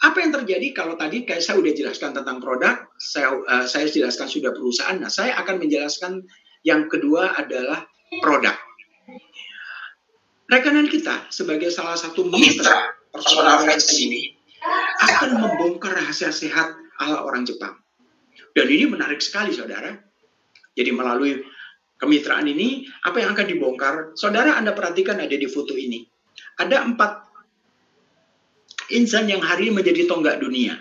apa yang terjadi kalau tadi kayak saya sudah jelaskan tentang produk, saya jelaskan sudah perusahaan, nah saya akan menjelaskan yang kedua adalah produk. Rekanan kita sebagai salah satu mitra personal ini akan membongkar rahasia sehat ala orang Jepang. Dan ini menarik sekali, saudara. Jadi melalui kemitraan ini, apa yang akan dibongkar? Saudara, Anda perhatikan ada di foto ini. Ada 4 insan yang hari ini menjadi tonggak dunia.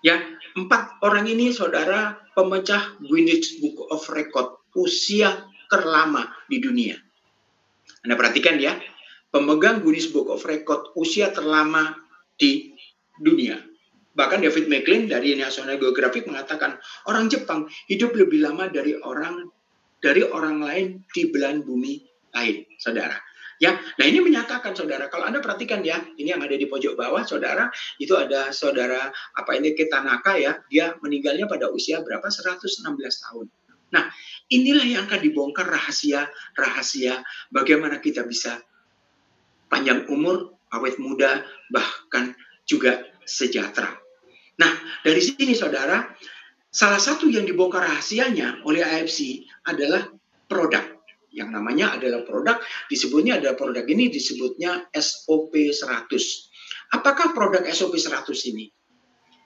Ya, 4 orang ini saudara pemecah Guinness Book of Record usia terlama di dunia. Anda perhatikan ya, pemegang Guinness Book of Record usia terlama di dunia. Bahkan David McLean dari National Geographic mengatakan orang Jepang hidup lebih lama dari orang lain di belahan bumi lain, saudara. Ya, nah ini menyatakan saudara, kalau Anda perhatikan ya, ini yang ada di pojok bawah saudara, itu ada saudara Tanaka ya, dia meninggalnya pada usia berapa? 116 tahun. Nah, inilah yang akan dibongkar rahasia bagaimana kita bisa panjang umur, awet muda, bahkan juga sejahtera. Nah, dari sini saudara, salah satu yang dibongkar rahasianya oleh AFC adalah produk. Yang namanya adalah produk, disebutnya SOP 100. Apakah produk SOP 100 ini?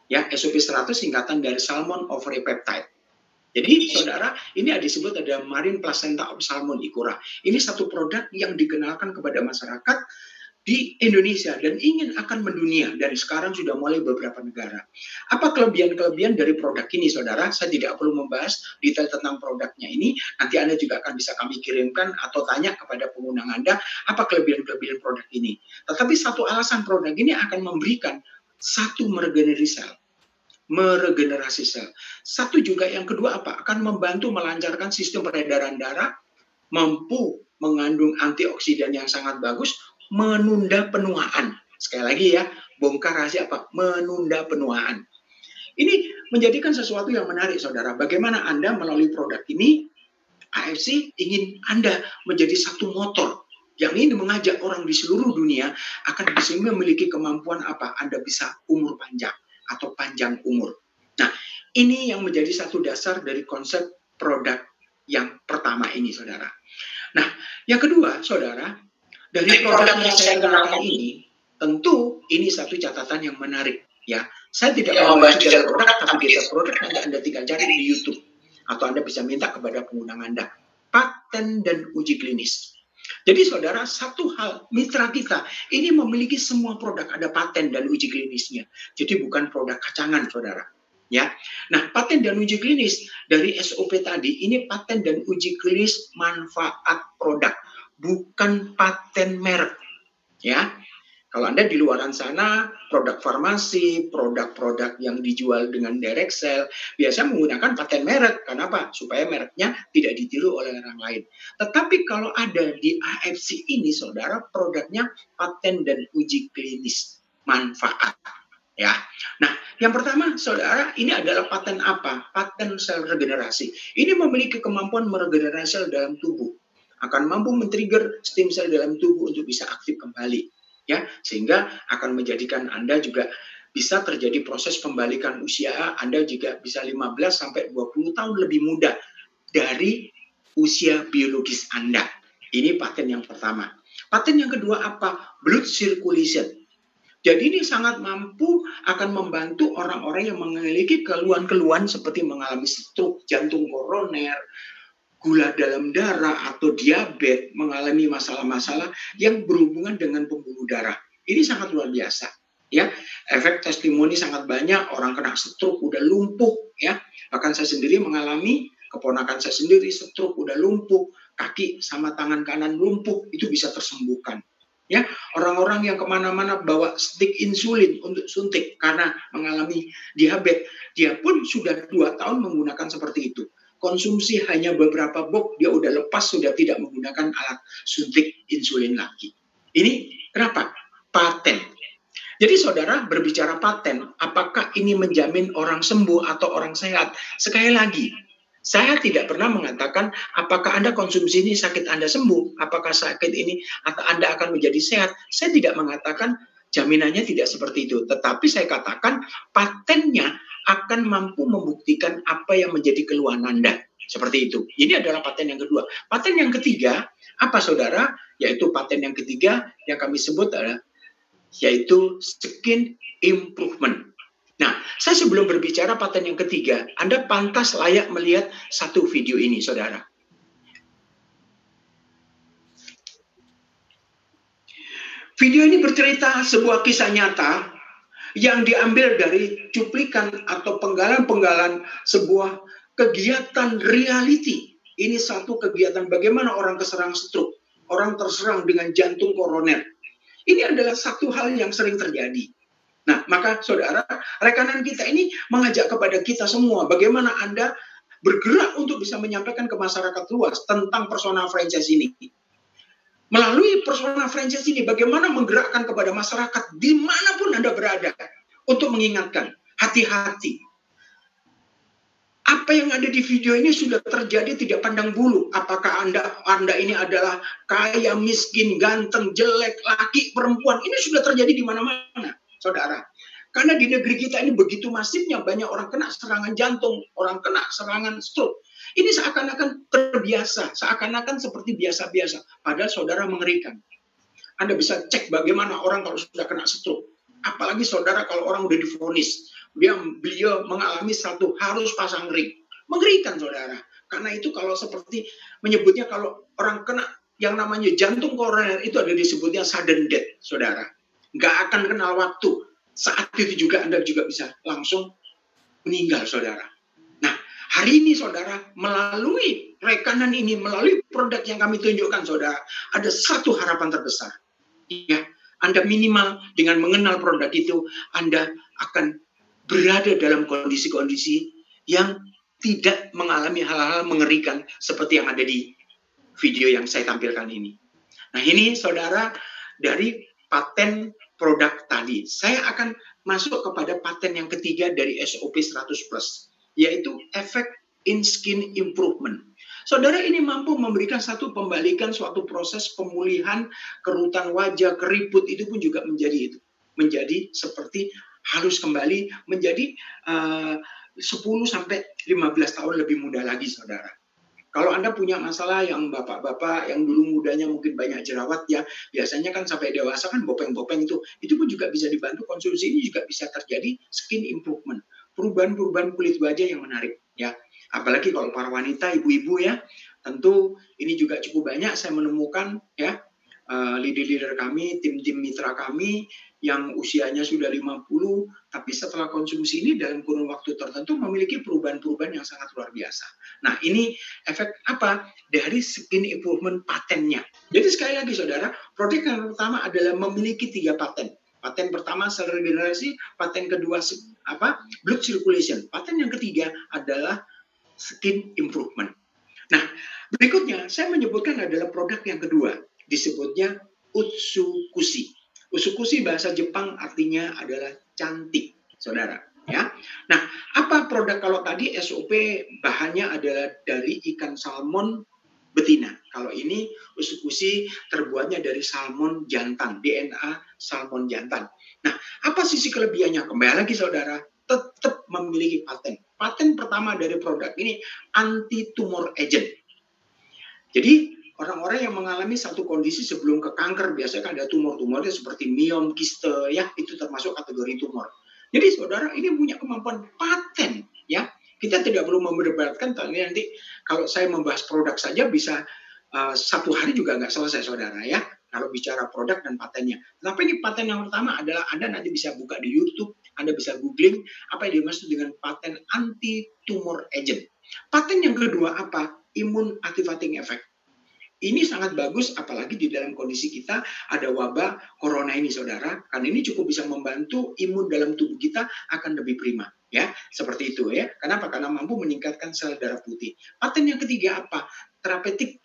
Ya, SOP 100 singkatan dari Salmon Ovary Peptide. Jadi saudara, ini disebut ada Marine Placenta of Salmon Ikura. Ini satu produk yang dikenalkan kepada masyarakat di Indonesia dan ingin akan mendunia, dan sekarang sudah mulai beberapa negara. Apa kelebihan-kelebihan dari produk ini, saudara? Saya tidak perlu membahas detail tentang produknya ini. Nanti Anda juga akan bisa kami kirimkan atau tanya kepada pengundang Anda, apa kelebihan-kelebihan produk ini. Tetapi satu alasan produk ini akan memberikan satu meregenerasi sel. Satu juga yang kedua apa? Akan membantu melancarkan sistem peredaran darah, mampu mengandung antioksidan yang sangat bagus, menunda penuaan. Sekali lagi ya, bongkar rahasia apa? Menunda penuaan. Ini menjadikan sesuatu yang menarik, saudara. Bagaimana Anda melalui produk ini, AFC ingin Anda menjadi satu motor yang ini mengajak orang di seluruh dunia akan bisa memiliki kemampuan apa? Anda bisa umur panjang atau panjang umur. Nah, ini yang menjadi satu dasar dari konsep produk yang pertama ini, saudara. Nah, yang kedua, saudara, dari produk yang saya kenalkan ini, tentu ini satu catatan yang menarik. Ya, saya tidak membahas detail produk, tapi detail produk nanti Anda tinggal cari di YouTube. Atau Anda bisa minta kepada pengundang Anda. Paten dan uji klinis. Jadi saudara, satu hal, mitra kita ini memiliki semua produk, ada paten dan uji klinisnya. Jadi bukan produk kacangan, saudara. Ya, nah paten dan uji klinis dari SOP tadi, ini paten dan uji klinis manfaat produk, bukan paten merek. Ya, kalau Anda di luaran sana, produk farmasi, produk-produk yang dijual dengan direct sale, biasa menggunakan paten merek. Kenapa? Supaya mereknya tidak ditiru oleh orang lain. Tetapi kalau ada di AFC ini, saudara, produknya paten dan uji klinis manfaat. Ya, nah yang pertama, saudara, ini adalah paten apa? Paten sel regenerasi. Ini memiliki kemampuan meregenerasi sel dalam tubuh, akan mampu men-trigger stem sel dalam tubuh untuk bisa aktif kembali. Ya, sehingga akan menjadikan Anda juga bisa terjadi proses pembalikan usia. Anda juga bisa 15 sampai 20 tahun lebih muda dari usia biologis Anda. Ini paten yang pertama. Paten yang kedua apa? Blood circulation. Jadi ini sangat mampu akan membantu orang-orang yang memiliki keluhan-keluhan seperti mengalami stroke, jantung koroner, gula dalam darah, atau diabetes, mengalami masalah-masalah yang berhubungan dengan pembuluh darah. Ini sangat luar biasa. Ya, efek testimoni sangat banyak, orang kena stroke udah lumpuh, ya. Bahkan saya sendiri mengalami, keponakan saya sendiri stroke udah lumpuh, kaki sama tangan kanan lumpuh, itu bisa tersembuhkan. Ya, orang-orang yang kemana-mana bawa stik insulin untuk suntik karena mengalami diabetes, dia pun sudah 2 tahun menggunakan seperti itu. Konsumsi hanya beberapa box, dia udah lepas, sudah tidak menggunakan alat suntik insulin lagi. Ini kenapa? Paten. Jadi saudara, berbicara paten, apakah ini menjamin orang sembuh atau orang sehat? Sekali lagi, saya tidak pernah mengatakan apakah Anda konsumsi ini sakit Anda sembuh, apakah sakit ini atau Anda akan menjadi sehat. Saya tidak mengatakan jaminannya tidak seperti itu. Tetapi saya katakan patennya akan mampu membuktikan apa yang menjadi keluhan Anda. Seperti itu. Ini adalah paten yang kedua. Paten yang ketiga, apa saudara? Yaitu paten yang ketiga yang kami sebut adalah yaitu skin improvement. Nah, saya sebelum berbicara paten yang ketiga, Anda pantas layak melihat satu video ini, saudara. Video ini bercerita sebuah kisah nyata yang diambil dari cuplikan atau penggalan-penggalan sebuah kegiatan reality. Ini satu kegiatan bagaimana orang keserang stroke, orang terserang dengan jantung koroner. Ini adalah satu hal yang sering terjadi. Nah, maka saudara, rekanan kita ini mengajak kepada kita semua bagaimana Anda bergerak untuk bisa menyampaikan ke masyarakat luas tentang personal franchise ini. Melalui personal franchise ini, bagaimana menggerakkan kepada masyarakat dimanapun Anda berada untuk mengingatkan, hati-hati. Apa yang ada di video ini sudah terjadi tidak pandang bulu. Apakah Anda ini adalah kaya, miskin, ganteng, jelek, laki, perempuan. Ini sudah terjadi di mana-mana, saudara. Karena di negeri kita ini begitu masifnya banyak orang kena serangan jantung, orang kena serangan stroke. Ini seakan-akan terbiasa, seakan-akan seperti biasa-biasa. Padahal saudara mengerikan. Anda bisa cek bagaimana orang kalau sudah kena stroke. Apalagi saudara kalau orang udah divonis. Beliau mengalami satu harus pasang ring. Mengerikan saudara. Karena itu kalau seperti menyebutnya kalau orang kena yang namanya jantung koroner itu ada disebutnya sudden death saudara. Nggak akan kenal waktu. Saat itu juga Anda juga bisa langsung meninggal saudara. Hari ini saudara, melalui rekanan ini, melalui produk yang kami tunjukkan saudara, ada satu harapan terbesar. Ya, Anda minimal dengan mengenal produk itu, Anda akan berada dalam kondisi-kondisi yang tidak mengalami hal-hal mengerikan seperti yang ada di video yang saya tampilkan ini. Nah ini saudara, dari paten produk tadi, saya akan masuk kepada paten yang ketiga dari SOP 100+. Yaitu efek in skin improvement. Saudara ini mampu memberikan satu pembalikan suatu proses pemulihan kerutan wajah, keriput itu pun juga menjadi itu. Menjadi seperti halus kembali, menjadi 10-15 tahun lebih muda lagi saudara. Kalau Anda punya masalah yang bapak-bapak yang dulu mudanya mungkin banyak jerawat ya, biasanya kan sampai dewasa kan bopeng-bopeng itu pun juga bisa dibantu, konsumsi ini juga bisa terjadi skin improvement. Perubahan-perubahan kulit wajah yang menarik ya. Apalagi kalau para wanita, ibu-ibu ya, tentu ini juga cukup banyak saya menemukan ya, leader-leader kami, tim-tim mitra kami yang usianya sudah 50, tapi setelah konsumsi ini dalam kurun waktu tertentu memiliki perubahan-perubahan yang sangat luar biasa. Nah ini efek apa? Dari skin improvement patennya. Jadi sekali lagi saudara, produk yang pertama adalah memiliki 3 paten. Paten pertama sel regenerasi, paten kedua blood circulation, paten yang ketiga adalah skin improvement. Nah, berikutnya saya menyebutkan adalah produk yang kedua, disebutnya Utsukushi. Utsukushi bahasa Jepang artinya adalah cantik, saudara. Ya. Nah, apa produk kalau tadi SOP bahannya adalah dari ikan salmon betina. Kalau ini Utsukushi terbuatnya dari salmon jantan, DNA salmon jantan. Nah, apa sisi kelebihannya? Kembali lagi saudara, tetap memiliki paten. Paten pertama dari produk ini anti-tumor agent. Jadi orang-orang yang mengalami satu kondisi sebelum ke kanker, biasanya kan ada tumor-tumornya seperti miom, kiste, ya itu termasuk kategori tumor. Jadi saudara ini punya kemampuan paten, ya. Kita tidak perlu memperdebatkan, nanti kalau saya membahas produk saja bisa 1 hari juga nggak selesai saudara ya. Kalau bicara produk dan patennya. Tapi ini paten yang pertama adalah Anda nanti bisa buka di YouTube, Anda bisa googling apa yang dimaksud dengan paten anti-tumor agent. Paten yang kedua apa? Immune activating effect. Ini sangat bagus apalagi di dalam kondisi kita ada wabah corona ini saudara, karena ini cukup bisa membantu imun dalam tubuh kita akan lebih prima ya, seperti itu ya. Kenapa? Karena mampu meningkatkan sel darah putih. Paten yang ketiga apa? Therapeutic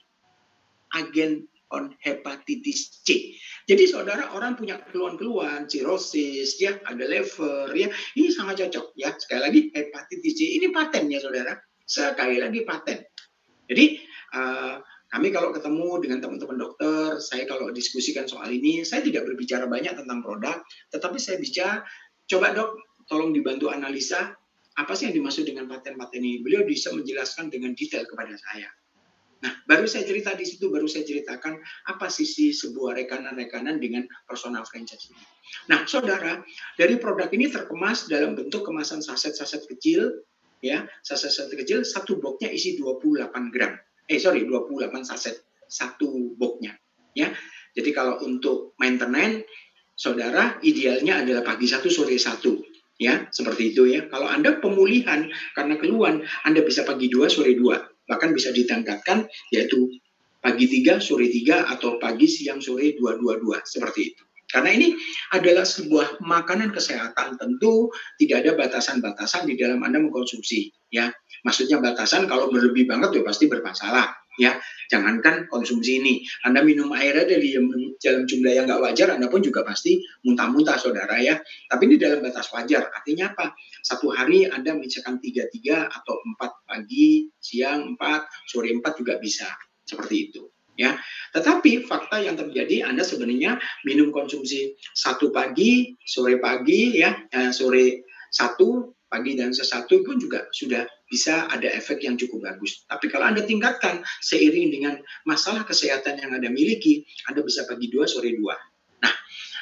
agent on hepatitis C. Jadi saudara orang punya keluhan-keluhan cirrosis ya, ada liver ya, ini sangat cocok ya. Sekali lagi hepatitis C ini patennya saudara. Sekali lagi paten. Jadi kami kalau ketemu dengan teman-teman dokter, saya kalau diskusikan soal ini, saya tidak berbicara banyak tentang produk, tetapi saya bicara, coba dok, tolong dibantu analisa, apa sih yang dimaksud dengan paten-paten ini? Beliau bisa menjelaskan dengan detail kepada saya. Nah, baru saya cerita di situ, baru saya ceritakan apa sisi sebuah rekanan-rekanan dengan personal franchise ini. Nah, saudara, dari produk ini terkemas dalam bentuk kemasan saset-saset kecil, ya, saset-saset kecil, satu boxnya isi 28 gram. 28 saset satu boxnya ya. Jadi kalau untuk maintenance, saudara idealnya adalah pagi 1, sore 1. Ya, seperti itu ya. Kalau Anda pemulihan karena keluhan, Anda bisa pagi 2, sore 2. Bahkan bisa ditanggalkan yaitu pagi 3, sore 3, atau pagi, siang, sore 2, seperti itu. Karena ini adalah sebuah makanan kesehatan, tentu tidak ada batasan-batasan di dalam Anda mengkonsumsi. Ya, maksudnya batasan kalau berlebih banget ya pasti bermasalah. Ya, jangankan konsumsi ini, Anda minum airnya dari dalam jumlah yang nggak wajar, Anda pun juga pasti muntah-muntah, saudara ya. Tapi ini dalam batas wajar, artinya apa? Satu hari Anda misalkan 3 atau 4 pagi, siang 4, sore 4 juga bisa, seperti itu. Ya, tetapi fakta yang terjadi Anda sebenarnya minum konsumsi 1 pagi, sore pagi, ya, sore 1 pagi dan sesatu pun juga sudah bisa ada efek yang cukup bagus. Tapi kalau Anda tingkatkan seiring dengan masalah kesehatan yang Anda miliki, Anda bisa pagi 2, sore 2. Nah,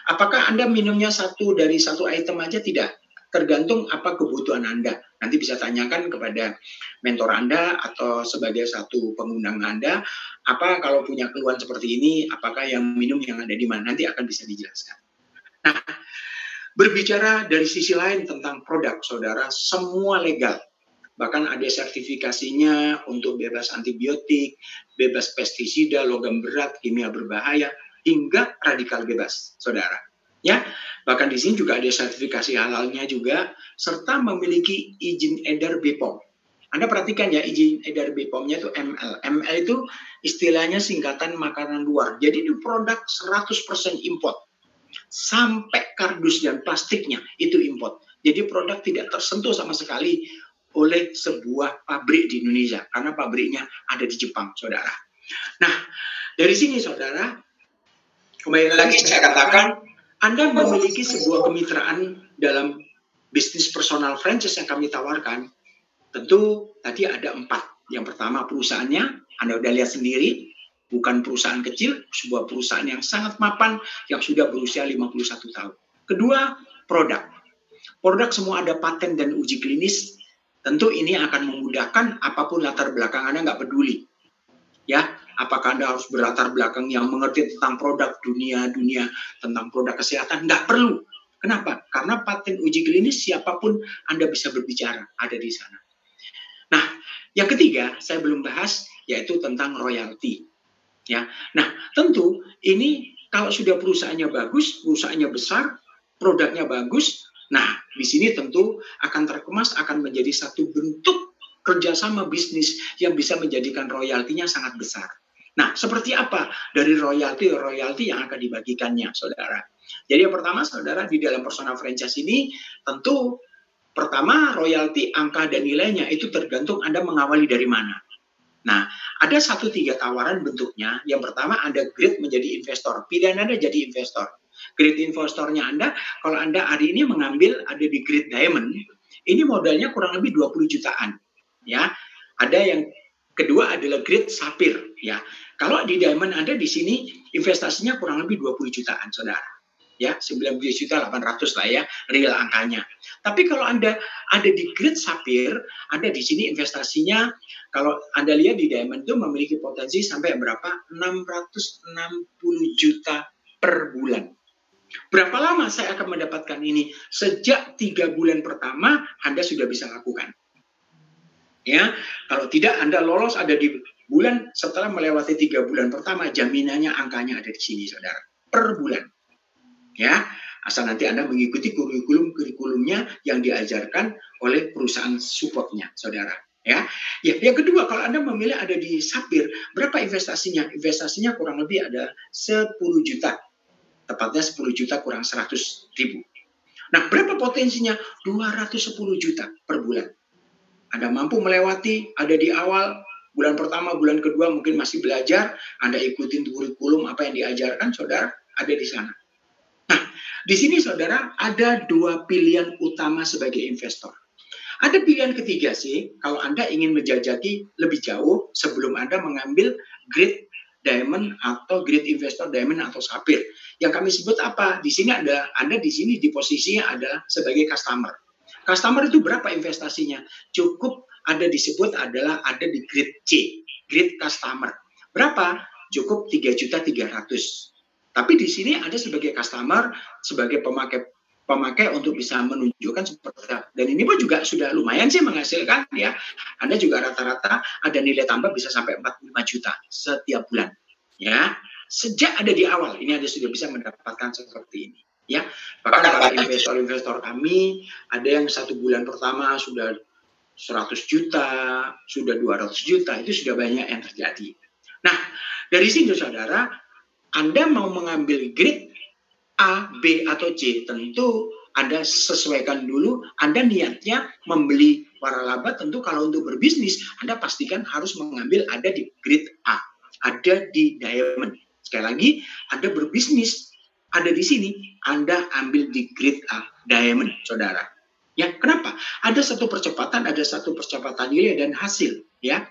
apakah Anda minumnya satu dari satu item aja? Tidak. Tergantung apa kebutuhan Anda. Nanti bisa tanyakan kepada mentor Anda atau sebagai satu pengundang Anda, apa kalau punya keluhan seperti ini, apakah yang minum yang ada di mana, nanti akan bisa dijelaskan. Nah, berbicara dari sisi lain tentang produk, saudara, semua legal. Bahkan ada sertifikasinya untuk bebas antibiotik, bebas pestisida, logam berat, kimia berbahaya, hingga radikal bebas, saudara. Ya, bahkan di sini juga ada sertifikasi halalnya juga, serta memiliki izin edar BPOM. Anda perhatikan ya, izin edar BPOM-nya itu ML. ML itu istilahnya singkatan makanan luar. Jadi itu produk 100% import. Sampai kardus dan plastiknya itu import. Jadi produk tidak tersentuh sama sekali oleh sebuah pabrik di Indonesia. Karena pabriknya ada di Jepang, saudara. Nah, dari sini, saudara, kembali lagi saya katakan, Anda memiliki sebuah kemitraan dalam bisnis personal franchise yang kami tawarkan. Tentu tadi ada 4. Yang pertama perusahaannya, Anda udah lihat sendiri, bukan perusahaan kecil, sebuah perusahaan yang sangat mapan, yang sudah berusia 51 tahun. Kedua, produk. Produk semua ada paten dan uji klinis. Tentu ini akan memudahkan apapun latar belakang Anda, nggak peduli. Ya, apakah Anda harus berlatar belakang yang mengerti tentang produk dunia tentang produk kesehatan? Nggak perlu. Kenapa? Karena paten uji klinis siapapun Anda bisa berbicara, ada di sana. Nah, yang ketiga saya belum bahas yaitu tentang royalti. Ya, nah tentu ini kalau sudah perusahaannya bagus, perusahaannya besar, produknya bagus. Nah, di sini tentu akan terkemas, akan menjadi satu bentuk kerjasama bisnis yang bisa menjadikan royaltinya sangat besar. Nah, seperti apa dari royalti yang akan dibagikannya, saudara? Jadi yang pertama, saudara, di dalam personal franchise ini tentu pertama royalti angka dan nilainya itu tergantung Anda mengawali dari mana. Nah, ada 1-3 tawaran bentuknya. Yang pertama, Anda grade menjadi investor. Pilihan Anda jadi investor. Grade investornya Anda, kalau Anda hari ini mengambil ada di grade diamond, ini modalnya kurang lebih 20 jutaan. Ya, ada yang kedua adalah grade sapphire. Ya, kalau di diamond Anda di sini investasinya kurang lebih 20 jutaan, saudara. Ya, 19.800.000 lah ya, real angkanya. Tapi kalau Anda ada di grade sapphire, Anda di sini investasinya, kalau Anda lihat di diamond itu memiliki potensi sampai berapa? 660 juta per bulan. Berapa lama saya akan mendapatkan ini? Sejak 3 bulan pertama, Anda sudah bisa lakukan. Ya, kalau tidak Anda lolos ada di bulan setelah melewati 3 bulan pertama, jaminannya angkanya ada di sini, saudara. Per bulan. Ya, asal nanti Anda mengikuti kurikulumnya yang diajarkan oleh perusahaan supportnya, saudara. Ya, yang kedua, kalau Anda memilih ada di sapphire, berapa investasinya? Investasinya kurang lebih ada 10 juta. Tepatnya 10 juta kurang 100.000. Nah, berapa potensinya? 210 juta per bulan. Anda mampu melewati, ada di awal, bulan pertama, bulan kedua mungkin masih belajar, Anda ikutin kurikulum apa yang diajarkan, saudara, ada di sana. Nah, di sini, saudara, ada 2 pilihan utama sebagai investor. Ada pilihan ketiga sih, kalau Anda ingin menjajaki lebih jauh sebelum Anda mengambil grade diamond atau grade investor diamond atau sapphire. Yang kami sebut apa? Di sini ada Anda di sini di posisinya adalah sebagai customer. Customer itu berapa investasinya? Cukup ada disebut adalah ada di grade C, grade customer. Berapa? Cukup 3.300.000. Tapi di sini Anda sebagai customer, sebagai pemakai untuk bisa menunjukkan seperti apa. Dan ini pun juga sudah lumayan sih menghasilkan ya. Anda juga rata-rata ada nilai tambah bisa sampai 45 juta setiap bulan. Ya, sejak ada di awal ini Anda sudah bisa mendapatkan seperti ini. Ya, bahkan para investor-investor kami ada yang 1 bulan pertama sudah 100 juta, sudah 200 juta, itu sudah banyak yang terjadi. Nah, dari sini saudara, Anda mau mengambil grade A, B, atau C, tentu Anda sesuaikan dulu. Anda niatnya membeli waralaba, tentu kalau untuk berbisnis, Anda pastikan harus mengambil ada di grade A, ada di diamond. Sekali lagi, Anda berbisnis, ada di sini, Anda ambil di grade A, diamond, saudara. Ya, kenapa? Ada satu percepatan nilai dan hasil, ya.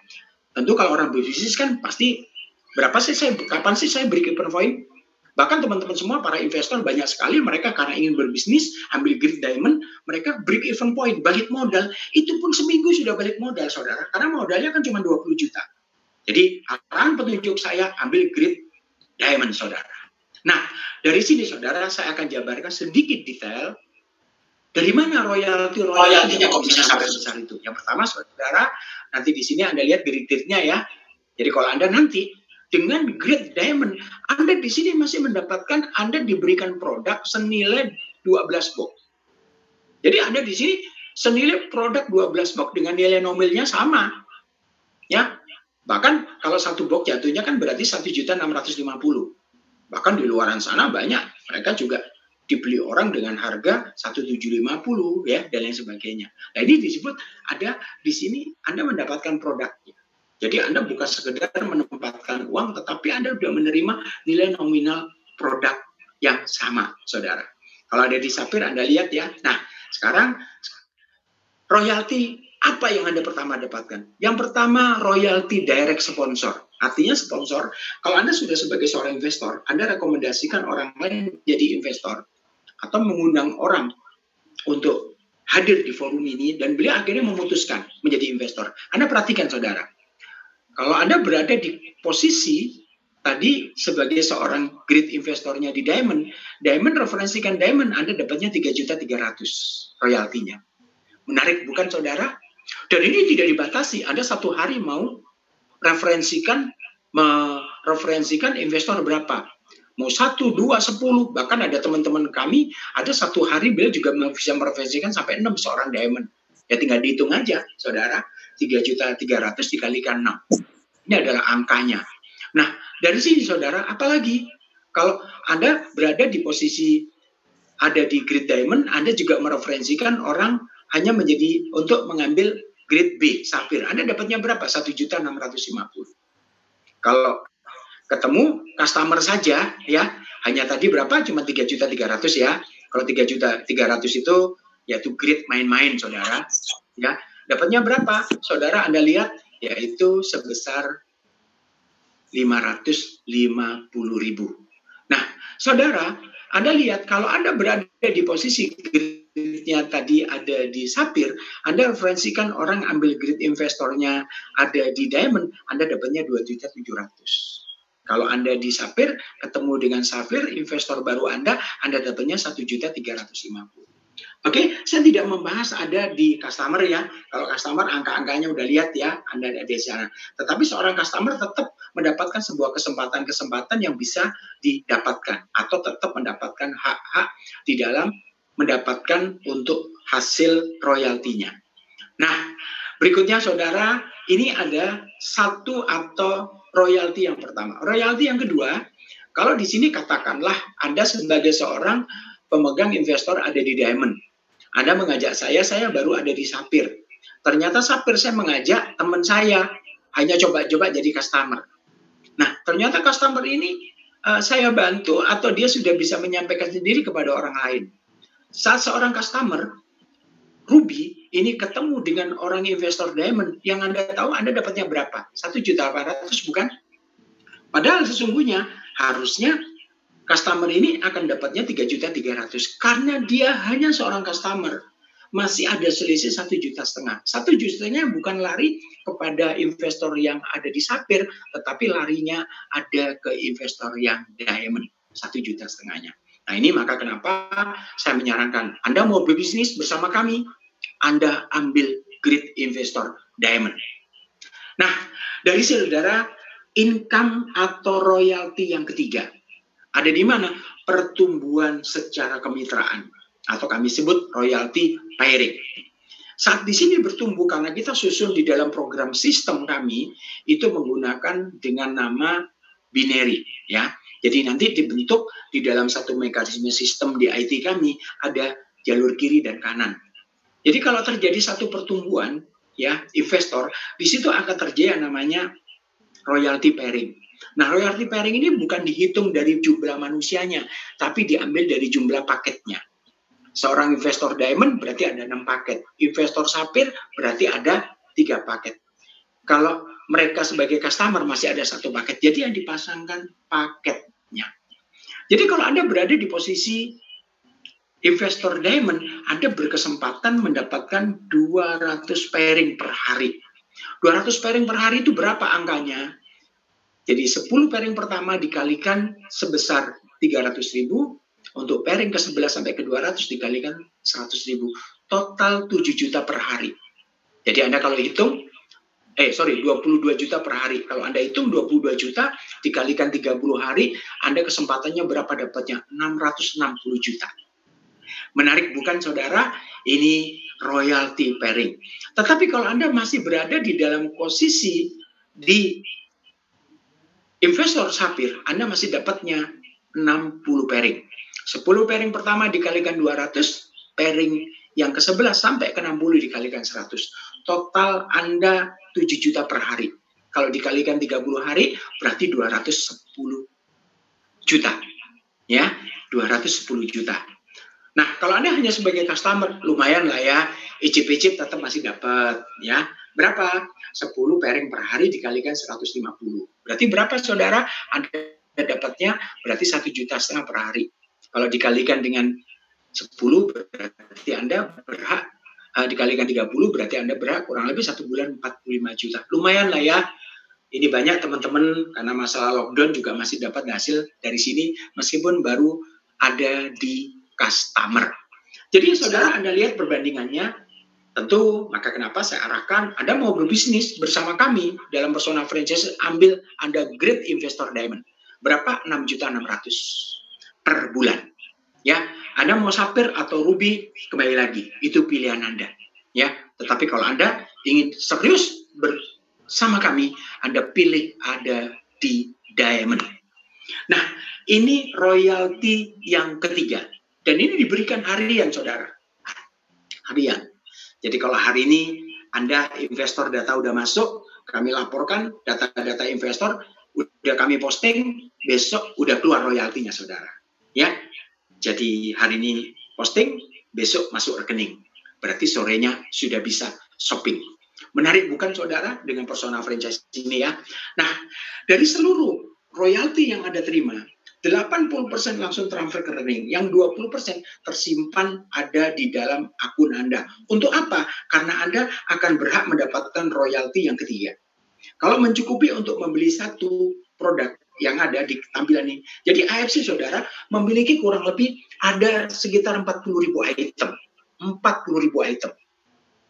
Tentu kalau orang berbisnis kan pasti kapan sih saya break even point? Bahkan teman-teman semua para investor banyak sekali mereka karena ingin berbisnis, ambil grade diamond, mereka break even point, balik modal, itu pun seminggu sudah balik modal, saudara. Karena modalnya kan cuma 20 juta. Jadi, arahan petunjuk saya ambil grade diamond, saudara. Nah, dari sini saudara saya akan jabarkan sedikit detail dari mana royaltinya kok bisa sampai sebesar itu. Yang pertama, saudara, nanti di sini Anda lihat grade-nya ya. Jadi kalau Anda nanti dengan grade diamond, Anda di sini masih mendapatkan, Anda diberikan produk senilai 12 box. Jadi Anda di sini senilai produk 12 box dengan nilai nominalnya sama. Ya. Bahkan kalau 1 box jatuhnya kan berarti 1.650.000. Bahkan di luaran sana banyak, mereka juga dibeli orang dengan harga 1.750 ya dan lain sebagainya. Nah, ini disebut ada di sini Anda mendapatkan produknya. Jadi Anda bukan sekedar menempatkan uang, tetapi Anda sudah menerima nilai nominal produk yang sama, saudara. Kalau ada di Sapir Anda lihat ya. Nah, sekarang royalti apa yang Anda pertama dapatkan? Yang pertama royalti direct sponsor. Artinya sponsor, kalau Anda sudah sebagai seorang investor, Anda rekomendasikan orang lain jadi investor atau mengundang orang untuk hadir di forum ini dan beliau akhirnya memutuskan menjadi investor. Anda perhatikan saudara, kalau Anda berada di posisi tadi sebagai seorang great investornya di Diamond referensikan Diamond, Anda dapatnya 3.300.000 royaltinya. Menarik bukan saudara? Dan ini tidak dibatasi, Anda 1 hari mau mereferensikan investor berapa? Mau 1, 2, 10, bahkan ada teman-teman kami, ada 1 hari beliau juga bisa mereferensikan sampai 6 seorang diamond. Ya tinggal dihitung aja, saudara, 3.300.000 dikalikan 6. Ini adalah angkanya. Nah, dari sini saudara, apalagi kalau Anda berada di posisi ada di grade diamond, Anda juga mereferensikan orang hanya menjadi untuk mengambil grade B, Sapphire. Anda dapatnya berapa? 1.650.000. Kalau ketemu customer saja ya, hanya tadi berapa? Cuma 3.300.000 ya. Kalau 3.300.000 itu yaitu grade main-main saudara. Ya, dapatnya berapa? Saudara Anda lihat yaitu sebesar 550.000. Nah, saudara, Anda lihat kalau Anda berada di posisi grade-nya tadi ada di Sapphire, Anda referensikan orang ambil grade investornya ada di Diamond, Anda dapatnya 2.700.000. Kalau Anda di Sapphire ketemu dengan Sapphire, investor baru Anda dapatnya 1.350.000. Oke, saya tidak membahas ada di customer ya. Kalau customer angka-angkanya udah lihat ya, Anda ada di sana. Tetapi seorang customer tetap mendapatkan sebuah kesempatan-kesempatan yang bisa didapatkan atau tetap mendapatkan hak-hak di dalam mendapatkan untuk hasil royaltinya. Nah, berikutnya saudara, ini ada satu atau royalti yang pertama. Royalti yang kedua, kalau di sini katakanlah Anda sebagai seorang pemegang investor ada di Diamond. Anda mengajak saya baru ada di Sapphire. Ternyata Sapphire saya mengajak teman saya, hanya coba-coba jadi customer. Nah, ternyata customer ini saya bantu atau dia sudah bisa menyampaikan sendiri kepada orang lain. Saat seorang customer, Ruby, ini ketemu dengan orang investor Diamond, yang Anda tahu Anda dapatnya berapa? 1.800.000 bukan? Padahal sesungguhnya harusnya customer ini akan dapatnya 3.300.000 karena dia hanya seorang customer. Masih ada selisih 1,5 juta. 1,5 juta bukan lari kepada investor yang ada di Sapphire, tetapi larinya ada ke investor yang Diamond. 1,5 juta. Nah ini maka kenapa saya menyarankan Anda mau berbisnis bersama kami, Anda ambil Great Investor Diamond. Nah dari saudara, income atau royalti yang ketiga ada di mana? Pertumbuhan secara kemitraan atau kami sebut royalty pairing. Saat di sini bertumbuh karena kita susun di dalam program sistem kami itu menggunakan dengan nama binary, ya. Jadi nanti dibentuk di dalam satu mekanisme sistem di IT kami ada jalur kiri dan kanan. Jadi kalau terjadi satu pertumbuhan, ya, investor, di situ akan terjadi yang namanya royalty pairing. Nah, royalty pairing ini bukan dihitung dari jumlah manusianya, tapi diambil dari jumlah paketnya. Seorang investor diamond berarti ada 6 paket. Investor sapphire berarti ada 3 paket. Kalau mereka sebagai customer masih ada 1 paket. Jadi yang dipasangkan paketnya. Jadi kalau Anda berada di posisi investor diamond, Anda berkesempatan mendapatkan 200 pairing per hari. 200 pairing per hari itu berapa angkanya? Jadi 10 pairing pertama dikalikan sebesar 300.000. Untuk pairing ke-11 sampai ke-200 dikalikan 100.000. Total 7 juta per hari. Jadi Anda kalau hitung, 22 juta per hari. Kalau Anda hitung 22 juta dikalikan 30 hari, Anda kesempatannya berapa dapatnya? 660 juta. Menarik bukan saudara? Ini royalty pairing. Tetapi kalau Anda masih berada di dalam posisi di investor sapphire, Anda masih dapatnya 60 pairing. 10 pairing pertama dikalikan 200, pairing yang ke-11 sampai ke-60 dikalikan 100. Total Anda 7 juta per hari. Kalau dikalikan 30 hari, berarti 210 juta. Ya, 210 juta. Nah, kalau Anda hanya sebagai customer, lumayan lah ya, icip-icip tetap masih dapat. Ya, berapa? 10 pairing per hari dikalikan 150. Berarti berapa saudara? Anda dapatnya berarti 1,5 juta per hari. Kalau dikalikan dengan 10 berarti Anda berhak, dikalikan 30 berarti Anda berhak kurang lebih 1 bulan 45 juta. Lumayan lah ya. Ini banyak teman-teman karena masalah lockdown juga masih dapat hasil dari sini meskipun baru ada di customer. Jadi saudara Anda lihat perbandingannya, tentu maka kenapa saya arahkan Anda mau berbisnis bersama kami dalam Persona Franchise, ambil Anda Great Investor Diamond. Berapa? 6.600.000 per bulan. Ya, Anda mau sapphire atau ruby, kembali lagi, itu pilihan Anda. Ya, tetapi kalau Anda ingin serius bersama kami, Anda pilih ada di diamond. Nah, ini royalti yang ketiga. Dan ini diberikan harian, saudara. Harian. Jadi kalau hari ini Anda investor data udah masuk, kami laporkan data-data investor, udah kami posting, besok udah keluar royaltinya, saudara. Ya, jadi hari ini posting, besok masuk rekening. Berarti sorenya sudah bisa shopping. Menarik bukan saudara dengan Persona Franchise ini ya. Nah, dari seluruh royalti yang Anda terima, 80% langsung transfer ke rekening, yang 20% tersimpan ada di dalam akun Anda. Untuk apa? Karena Anda akan berhak mendapatkan royalti yang ketiga. Kalau mencukupi untuk membeli satu produk yang ada di tampilan ini. Jadi AFC saudara memiliki kurang lebih ada sekitar 40.000 item. 40.000 item.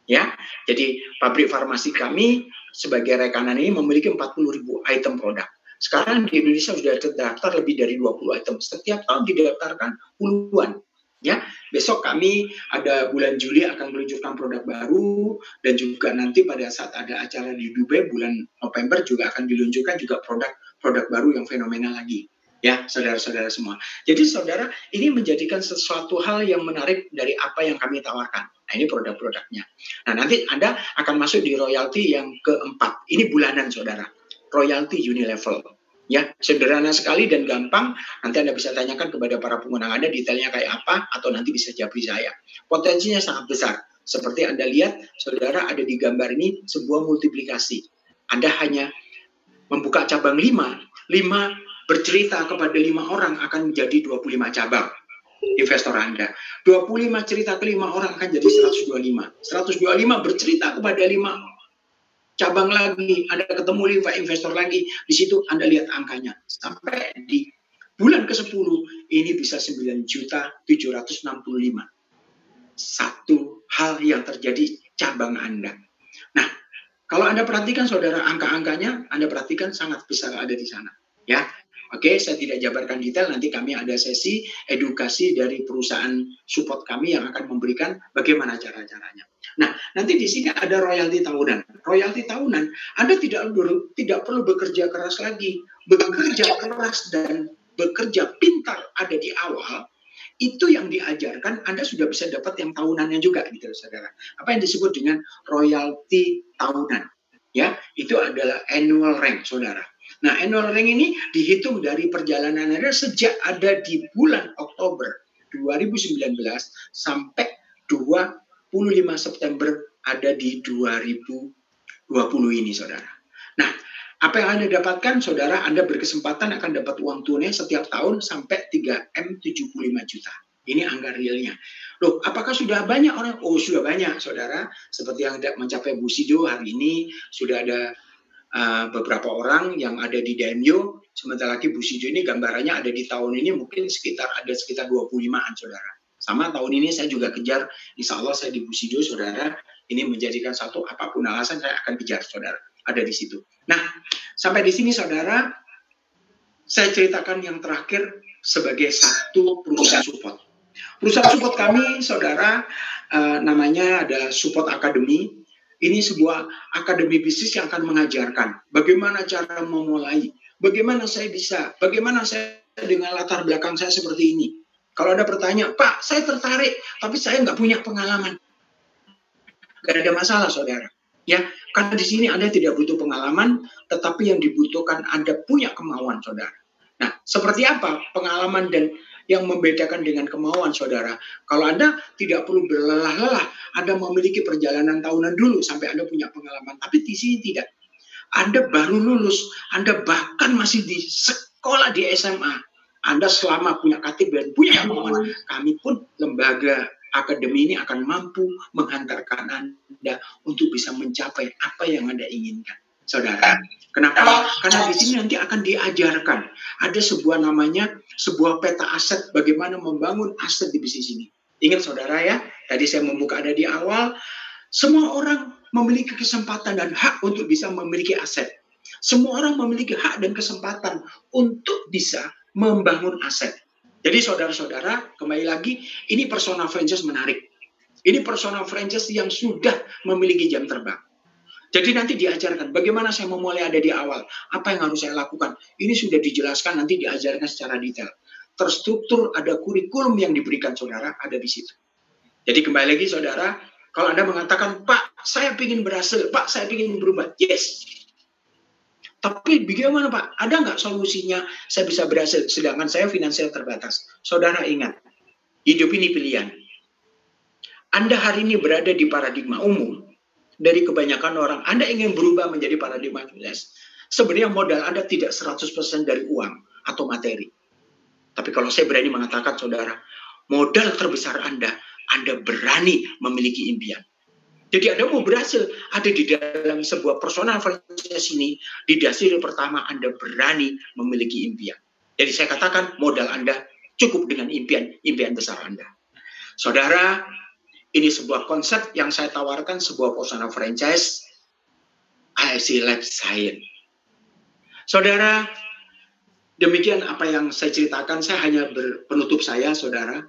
Ya, jadi pabrik farmasi kami sebagai rekanan ini memiliki 40.000 item produk. Sekarang di Indonesia sudah terdaftar lebih dari 20 item. Setiap tahun didaftarkan puluhan. Ya, besok kami ada bulan Juli akan meluncurkan produk baru dan juga nanti pada saat ada acara di Dubai bulan November juga akan diluncurkan juga produk baru yang fenomenal lagi. Ya, saudara-saudara semua. Jadi saudara, ini menjadikan sesuatu hal yang menarik dari apa yang kami tawarkan. Nah, ini produk-produknya. Nah, nanti Anda akan masuk di royalti yang keempat. Ini bulanan, saudara. Royalti unilevel. Ya, sederhana sekali dan gampang. Nanti Anda bisa tanyakan kepada para pengguna Anda detailnya kayak apa, atau nanti bisa japri saya. Potensinya sangat besar. Seperti Anda lihat, saudara ada di gambar ini sebuah multiplikasi. Anda hanya membuka cabang 5 bercerita kepada 5 orang akan menjadi 25 cabang investor Anda. 25 cerita ke 5 orang akan jadi 125. 125 bercerita kepada 5 cabang lagi, Anda ketemu 5 investor lagi, di situ Anda lihat angkanya sampai di bulan ke-10 ini bisa 9.765.000. Satu hal yang terjadi cabang Anda. Nah, kalau Anda perhatikan saudara, angka-angkanya Anda perhatikan sangat besar ada di sana. Ya, oke, saya tidak jabarkan detail, nanti kami ada sesi edukasi dari perusahaan support kami yang akan memberikan bagaimana cara-caranya. Nah, nanti di sini ada royalti tahunan. Royalti tahunan, Anda tidak perlu bekerja keras lagi. Bekerja keras dan bekerja pintar ada di awal, itu yang diajarkan, Anda sudah bisa dapat yang tahunannya juga, gitu, saudara. Apa yang disebut dengan royalti tahunan? Ya, itu adalah annual rank, saudara. Nah, annual rank ini dihitung dari perjalanan Anda sejak ada di bulan Oktober 2019 sampai 25 September ada di 2020 ini, saudara. Nah, apa yang Anda dapatkan, saudara, Anda berkesempatan akan dapat uang tunai setiap tahun sampai 3M75 juta. Ini angka realnya. Loh, apakah sudah banyak orang? Oh, sudah banyak, saudara. Seperti yang mencapai Bu Sido hari ini, sudah ada beberapa orang yang ada di Daimyo. Sementara lagi Bu Sido ini gambarannya ada di tahun ini mungkin sekitar 25-an, saudara. Sama tahun ini saya juga kejar, insya Allah saya di Bu Sido, saudara. Ini menjadikan satu, apapun alasan saya akan kejar, saudara. Ada di situ. Nah, sampai di sini saudara, saya ceritakan yang terakhir sebagai satu perusahaan support. Perusahaan support kami, saudara, namanya ada Support Academy. Ini sebuah akademi bisnis yang akan mengajarkan bagaimana cara memulai, bagaimana saya bisa, bagaimana saya dengan latar belakang saya seperti ini. Kalau Anda bertanya, Pak, saya tertarik, tapi saya nggak punya pengalaman. Nggak ada masalah, saudara. Ya, karena di sini Anda tidak butuh pengalaman, tetapi yang dibutuhkan Anda punya kemauan, saudara. Nah, seperti apa pengalaman dan yang membedakan dengan kemauan, saudara? Kalau Anda tidak perlu berlelah-lelah, Anda memiliki perjalanan tahunan dulu sampai Anda punya pengalaman. Tapi di sini tidak. Anda baru lulus, Anda bahkan masih di sekolah di SMA. Anda selama punya KTP dan punya kemauan, kami pun lembaga akademi ini akan mampu menghantarkan Anda untuk bisa mencapai apa yang Anda inginkan, saudara. Kenapa? Karena di sini nanti akan diajarkan ada sebuah namanya sebuah peta aset, bagaimana membangun aset di bisnis ini. Ingat, saudara, ya, tadi saya membuka ada di awal, semua orang memiliki kesempatan dan hak untuk bisa memiliki aset. Semua orang memiliki hak dan kesempatan untuk bisa membangun aset. Jadi saudara-saudara, kembali lagi, ini personal franchise menarik. Ini personal franchise yang sudah memiliki jam terbang. Jadi nanti diajarkan bagaimana saya memulai ada di awal. Apa yang harus saya lakukan. Ini sudah dijelaskan, nanti diajarkan secara detail. Terstruktur, ada kurikulum yang diberikan, saudara, ada di situ. Jadi kembali lagi, saudara, kalau Anda mengatakan, Pak, saya ingin berhasil, Pak, saya ingin berubah. Yes. Tapi bagaimana, Pak? Ada nggak solusinya saya bisa berhasil, sedangkan saya finansial terbatas? Saudara ingat, hidup ini pilihan. Anda hari ini berada di paradigma umum. Dari kebanyakan orang, Anda ingin berubah menjadi paradigma sukses. Sebenarnya modal Anda tidak 100% dari uang atau materi. Tapi kalau saya berani mengatakan, saudara, modal terbesar Anda berani memiliki impian. Jadi Anda mau berhasil, ada di dalam sebuah personal franchise ini, didasari pertama Anda berani memiliki impian. Jadi saya katakan modal Anda cukup dengan impian besar Anda. Saudara, ini sebuah konsep yang saya tawarkan, sebuah personal franchise, IFC Life Science. Saudara, demikian apa yang saya ceritakan, saya hanya penutup saya, saudara.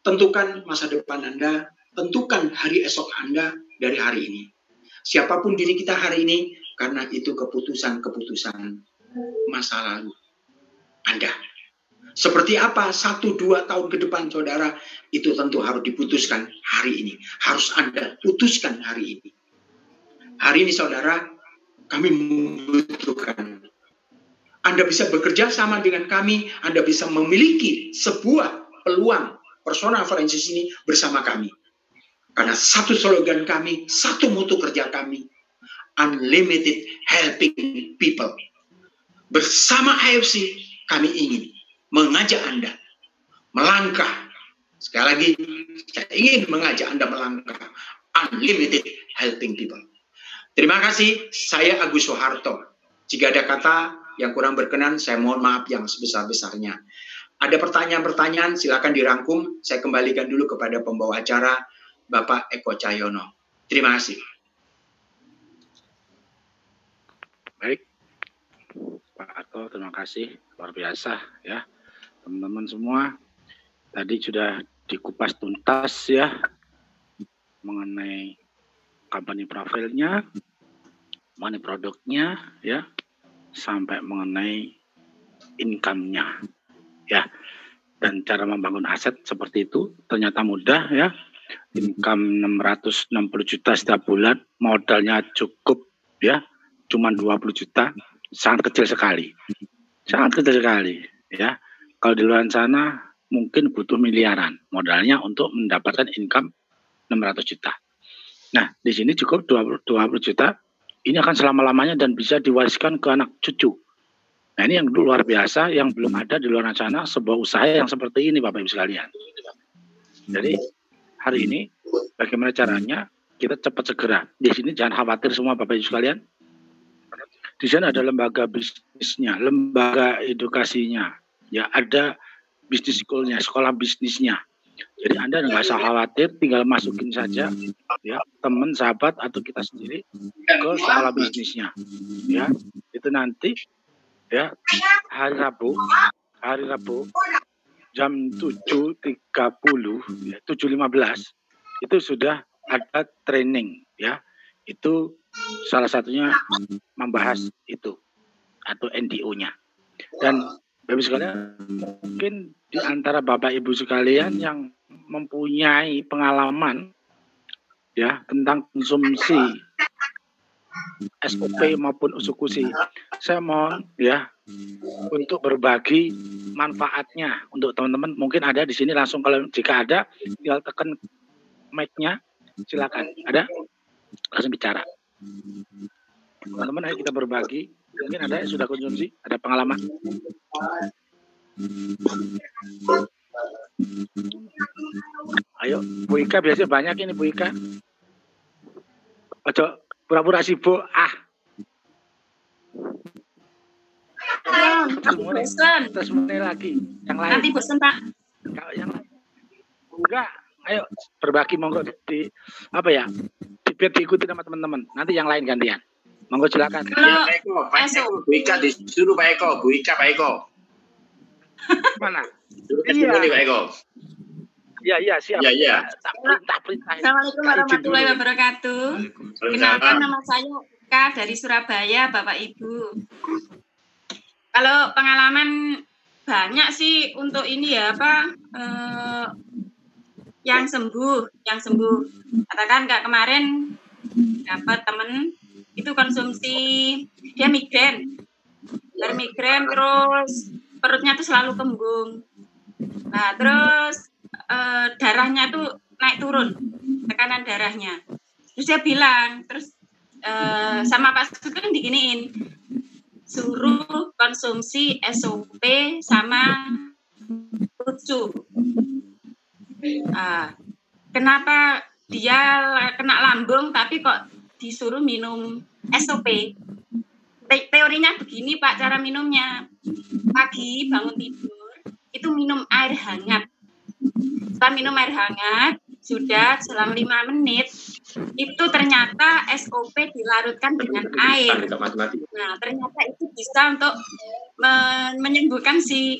Tentukan masa depan Anda, tentukan hari esok Anda dari hari ini. Siapapun diri kita hari ini, karena itu keputusan-keputusan masa lalu Anda. Seperti apa 1-2 tahun ke depan, saudara, itu tentu harus diputuskan hari ini. Harus Anda putuskan hari ini. Hari ini, saudara, kami membutuhkan. Anda bisa bekerja sama dengan kami, Anda bisa memiliki sebuah peluang personal franchise ini bersama kami. Karena satu slogan kami, satu mutu kerja kami, unlimited helping people. Bersama IFC, kami ingin mengajak Anda melangkah. Sekali lagi, saya ingin mengajak Anda melangkah. Unlimited helping people. Terima kasih, saya Agus Soeharto. Jika ada kata Yang kurang berkenan, saya mohon maaf yang sebesar-besarnya. Ada pertanyaan-pertanyaan, silakan dirangkum. Saya kembalikan dulu kepada pembawa acara, Bapak Eko Cahyono. Terima kasih. Baik, Pak Arto, terima kasih. Luar biasa ya. Teman-teman semua, tadi sudah dikupas tuntas ya, mengenai company profilnya, mengenai produknya ya, sampai mengenai income-nya ya. Dan cara membangun aset seperti itu ternyata mudah ya. Income 660 juta setiap bulan, modalnya cukup ya, cuma 20 juta, sangat kecil sekali. Sangat kecil sekali ya. Kalau di luar sana mungkin butuh miliaran modalnya untuk mendapatkan income 600 juta. Nah, di sini cukup 20 juta. Ini akan selama-lamanya dan bisa diwariskan ke anak cucu. Nah, ini yang luar biasa, yang belum ada di luar sana, sebuah usaha yang seperti ini, Bapak Ibu sekalian. Jadi, hari ini, bagaimana caranya kita cepat segera. Di sini jangan khawatir semua, Bapak Ibu sekalian. Di sana ada lembaga bisnisnya, lembaga edukasinya, ya ada bisnis school-nya, sekolah bisnisnya. Jadi Anda nggak usah khawatir, tinggal masukin saja ya teman, sahabat atau kita sendiri ke sekolah bisnisnya. Ya, itu nanti ya hari Rabu jam 7.30 ya, 7.15 itu sudah ada training ya. Itu salah satunya membahas itu atau NDO-nya. Dan Bapak sekalian, mungkin di antara Bapak Ibu sekalian yang mempunyai pengalaman ya tentang konsumsi SOP maupun eksekusi, saya mohon ya untuk berbagi manfaatnya untuk teman-teman. Mungkin ada di sini langsung, kalau jika ada tinggal tekan mic-nya, silakan. Ada? Langsung bicara. Teman-teman, ayo kita berbagi. Mungkin ada yang sudah konsumsi, ada pengalaman. Ayo, Bu Ika biasanya banyak ini, Bu Ika. Ojo pura-pura sibuk. Terus mulai lagi. Yang lain. Nanti bosan, Pak. Kalau yang lain. Enggak. Ayo berbagi, monggo di apa ya? Biar diikuti sama teman-teman. Nanti yang lain gantian. Monggo silakan. Kalau Pak Eko, Bu Ika disuruh Pak Eko, Bu Ika Pak Eko. Mana? Iya. Pak Eko. Iya, siap. Iya. Tak perintah. Assalamualaikum warahmatullahi wabarakatuh. Kenalkan, nama saya Ika dari Surabaya, Bapak Ibu. Kalau pengalaman banyak sih untuk ini ya, yang sembuh. Katakan Kak, kemarin dapat temen itu konsumsi, dia migrain, terus perutnya tuh selalu kembung. Nah, terus darahnya tuh naik turun, tekanan darahnya. Terus dia bilang, sama Pak Sugeng diginiin, suruh konsumsi SOP sama lucu. Kenapa dia kena lambung tapi kok disuruh minum SOP? Teorinya begini Pak, cara minumnya. Pagi bangun tidur itu minum air hangat. Setelah minum air hangat, sudah selang 5 menit, itu ternyata SOP dilarutkan dengan air. Nah, ternyata itu bisa untuk menyembuhkan si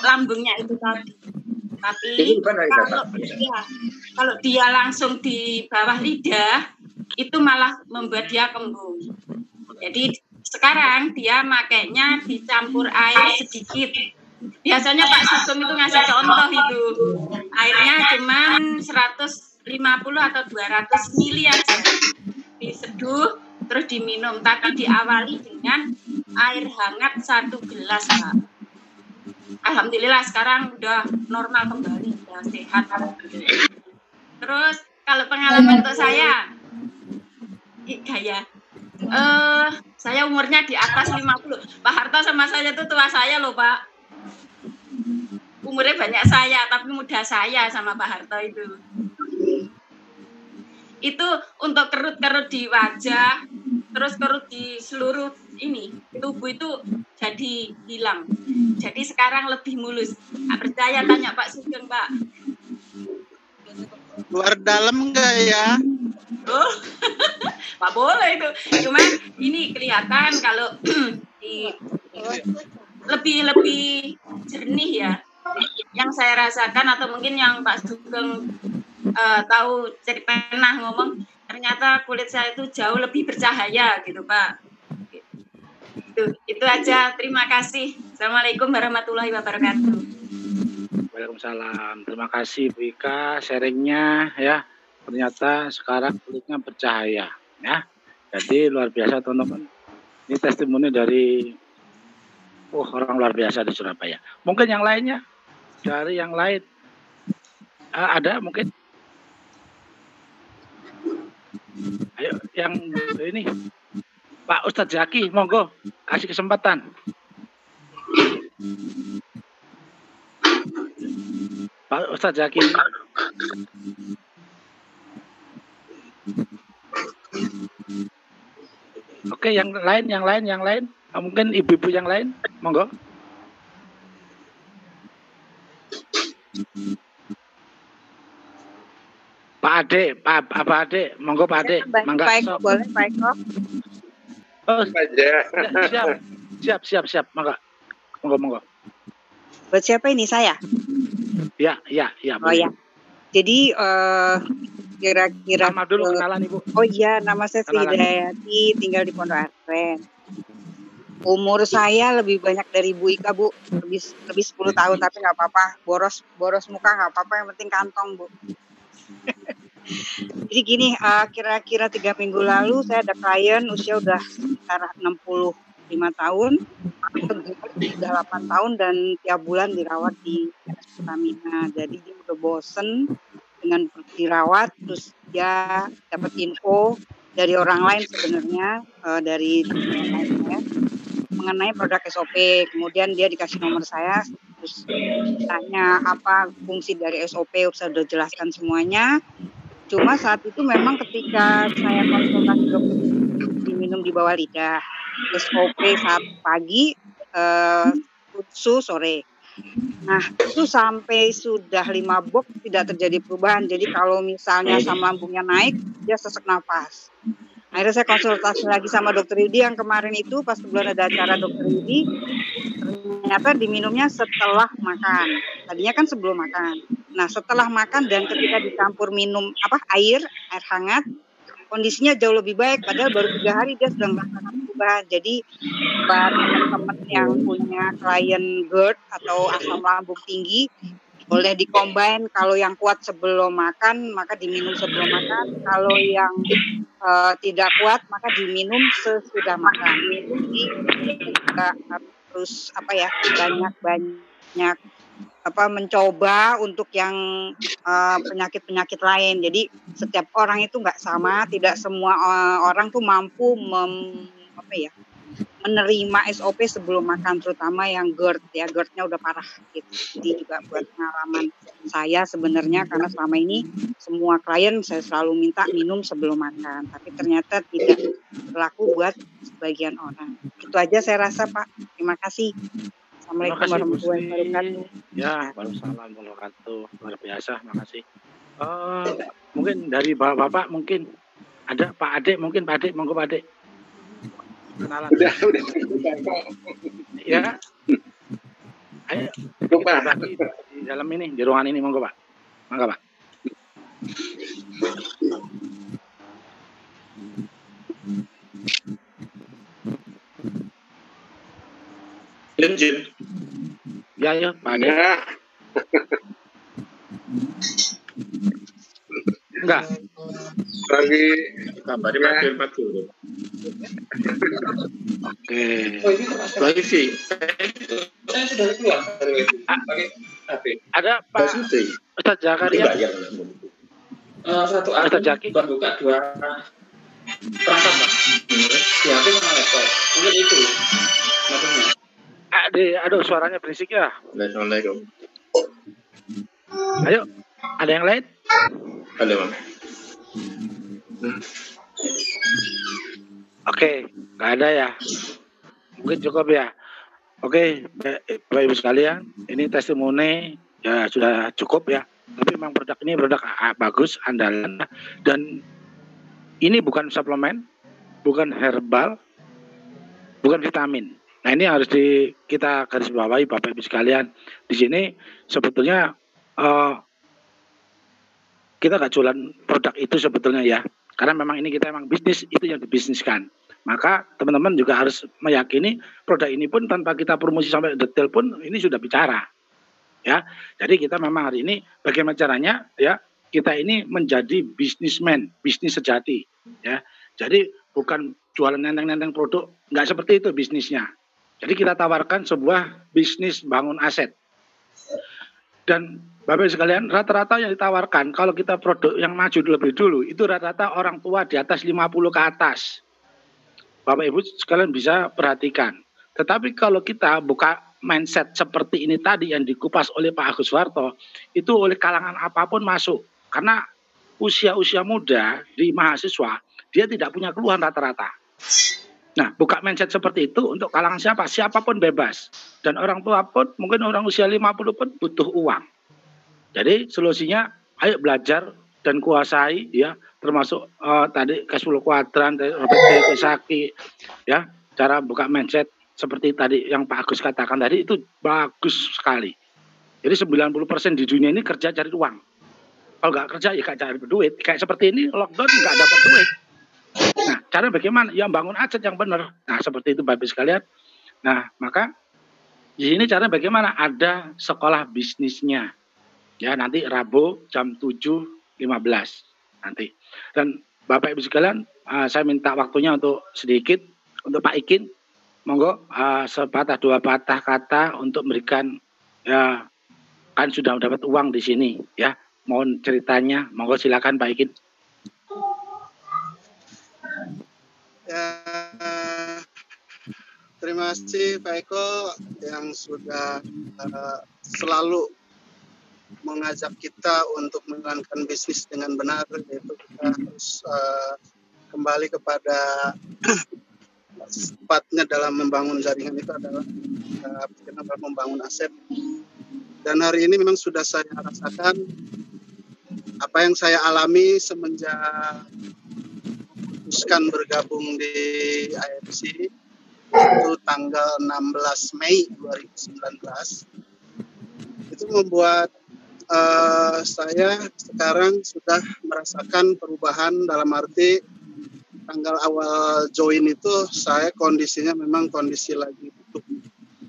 lambungnya itu tadi. Tapi kalau dia langsung di bawah lidah, itu malah membuat dia kembung. Jadi sekarang dia makainya dicampur air sedikit. Biasanya Pak Sugeng itu ngasih contoh itu. Airnya cuma 150 atau 200 mili aja. Diseduh, terus diminum. Tapi diawali dengan air hangat 1 gelas, Pak. Alhamdulillah sekarang udah normal kembali, udah sehat. Terus kalau pengalaman untuk saya, saya umurnya di atas 50. Pak Harto sama saya itu tua saya loh, Pak. Umurnya banyak saya, tapi muda saya sama Pak Harto itu. Itu untuk kerut-kerut di wajah, terus kerut di seluruh ini tubuh itu jadi hilang. Jadi sekarang lebih mulus. Percaya tanya Pak Sugeng, Pak. Luar dalam enggak ya? Oh, Pak boleh itu. Cuma ini kelihatan kalau di lebih jernih ya. Yang saya rasakan atau mungkin yang Pak Sugeng tahu pernah ngomong, ternyata kulit saya itu jauh lebih bercahaya gitu Pak. Itu aja. Terima kasih. Assalamualaikum warahmatullahi wabarakatuh. Waalaikumsalam. Terima kasih Bu Ika sharingnya ya. Ternyata sekarang kulitnya bercahaya ya. Jadi luar biasa teman-teman. Ini testimoni dari orang luar biasa di Surabaya. Mungkin yang lainnya dari yang lain ada mungkin. Ayo yang ini Pak Ustadz Zaki, monggo kasih kesempatan. Pak Ustadz Zaki. Oke, yang lain. Mungkin ibu-ibu yang lain, monggo. Pak Ade, monggo Pak Ade. Mangga. Pak Eko, boleh Pak Eko? Oh, siap, mangga. Monggo. Buat siapa ini, saya? Ya. Oh ya. Jadi kira-kira nama dulu kenalan Ibu. Oh iya, nama saya Sri Hidayati, tinggal di Pondok Aren. Umur saya lebih banyak dari Bu Ika, Bu. Lebih 10 tahun, tapi nggak apa-apa. Boros muka nggak apa-apa, yang penting kantong, Bu. Jadi gini, kira-kira 3 minggu lalu saya ada klien usia udah sekitar 65 tahun, udah 8 tahun dan tiap bulan dirawat di Pertamina. Jadi dia udah bosen dengan dirawat, terus dia dapat info dari orang lain sebenarnya, dari lainnya mengenai produk SOP. Kemudian dia dikasih nomor saya, terus tanya apa fungsi dari SOP, saya udah jelaskan semuanya. Cuma saat itu memang ketika saya konsultasi dokter diminum di bawah lidah, SOP saat pagi, sore. Nah, itu sampai sudah 5 box tidak terjadi perubahan. Jadi kalau misalnya asam lambungnya naik, dia sesak nafas. Akhirnya saya konsultasi lagi sama dokter Yudi yang kemarin itu pas sebelum ada acara dokter Yudi, ternyata diminumnya setelah makan. Tadinya kan sebelum makan. Nah, setelah makan dan ketika dicampur minum air hangat, kondisinya jauh lebih baik. Padahal baru 3 hari dia sudah merasakan perubahan. Jadi buat teman-teman yang punya klien GERD atau asam lambung tinggi, boleh dikombin. Kalau yang kuat sebelum makan, maka diminum sebelum makan. Kalau yang tidak kuat, maka diminum sesudah makan. Jadi juga harus banyak mencoba untuk yang penyakit-penyakit lain. Jadi setiap orang itu nggak sama, tidak semua orang tuh mampu menerima SOP sebelum makan, terutama yang GERD ya, GERD-nya udah parah gitu. Jadi juga buat pengalaman saya sebenarnya, karena selama ini semua klien saya selalu minta minum sebelum makan, tapi ternyata tidak berlaku buat sebagian orang. Itu aja saya rasa Pak. Terima kasih. Assalamualaikum warahmatullahi wabarakatuh. Ya, waalaikumsalam warahmatullahi wabarakatuh. Luar biasa, makasih. Mungkin dari bapak-bapak mungkin ada Pak Ade, mungkin Pak Ade, monggo Pak Ade. Kenalan. Udah. Ya. Ayo. Kita di dalam ini, di ruangan ini, monggo Pak. Monggo Pak. Jin. Ya, Pak Ade. Enggak. Lagi Tambah dipanggil Pak Guru. Oke. Lagi sih. saya sudah keluar dari pakai HP. Ada Pak Ustadz Zakaria. Satu Ustadz Zaki. buka 2 perangkat Pak. Di HP sama laptop. Mungkin itu. Aduh suaranya berisik ya. Assalamualaikum. Ayo, ada yang lain? Ada Bang. Oke, nggak ada ya. Mungkin cukup ya. Oke, Bapak Ibu sekalian, ini testimoni ya sudah cukup ya. Tapi memang produk ini produk bagus, andalan, dan ini bukan suplemen, bukan herbal, bukan vitamin. Nah ini harus kita garis bawahi Bapak Ibu sekalian. Di sini sebetulnya kita nggak jualan produk itu sebetulnya ya. Karena memang ini kita memang bisnis, itu yang dibisniskan. Maka teman-teman juga harus meyakini produk ini pun tanpa kita promosi sampai detail pun ini sudah bicara. Ya, jadi kita memang hari ini bagaimana caranya ya kita ini menjadi bisnismen, bisnis sejati. Ya, jadi bukan jualan nenteng-nenteng produk, nggak seperti itu bisnisnya. Jadi kita tawarkan sebuah bisnis bangun aset. Dan Bapak sekalian, rata-rata yang ditawarkan kalau kita produk yang maju lebih dulu itu rata-rata orang tua di atas 50 ke atas. Bapak Ibu sekalian bisa perhatikan. Tetapi kalau kita buka mindset seperti ini tadi yang dikupas oleh Pak Agus Warto, itu oleh kalangan apapun masuk. Karena usia-usia muda di mahasiswa, dia tidak punya keluhan rata-rata. Nah, buka mindset seperti itu untuk kalangan siapa? Siapapun bebas. Dan orang tua pun, mungkin orang usia 50 pun butuh uang. Jadi solusinya, ayo belajar dan kuasai ya, termasuk tadi cash flow kuadran dari Robert Kiyosaki ya, cara buka mindset seperti tadi yang Pak Agus katakan tadi itu bagus sekali. Jadi 90% di dunia ini kerja cari uang. Kalau nggak kerja ya nggak cari duit. Kayak seperti ini lockdown nggak dapat duit. Nah, cara bagaimana? Ya bangun aset yang benar. Nah, seperti itu Bapak sekalian. Nah, maka di sini cara bagaimana? Ada sekolah bisnisnya. Ya, nanti Rabu jam 7.15 nanti. Dan Bapak Ibu sekalian, saya minta waktunya untuk sedikit untuk Pak Ikin. Monggo sepatah dua patah kata untuk memberikan ya kan sudah dapat uang di sini ya. Mohon ceritanya, monggo silakan Pak Ikin. Ya, terima kasih Pak Eko yang sudah selalu mengajak kita untuk menjalankan bisnis dengan benar, yaitu kita harus kembali kepada tepatnya dalam membangun jaringan itu adalah membangun aset. Dan hari ini memang sudah saya rasakan apa yang saya alami semenjak memutuskan bergabung di IFC itu tanggal 16 Mei 2019. Itu membuat saya sekarang sudah merasakan perubahan, dalam arti tanggal awal join itu saya kondisinya memang kondisi lagi butuh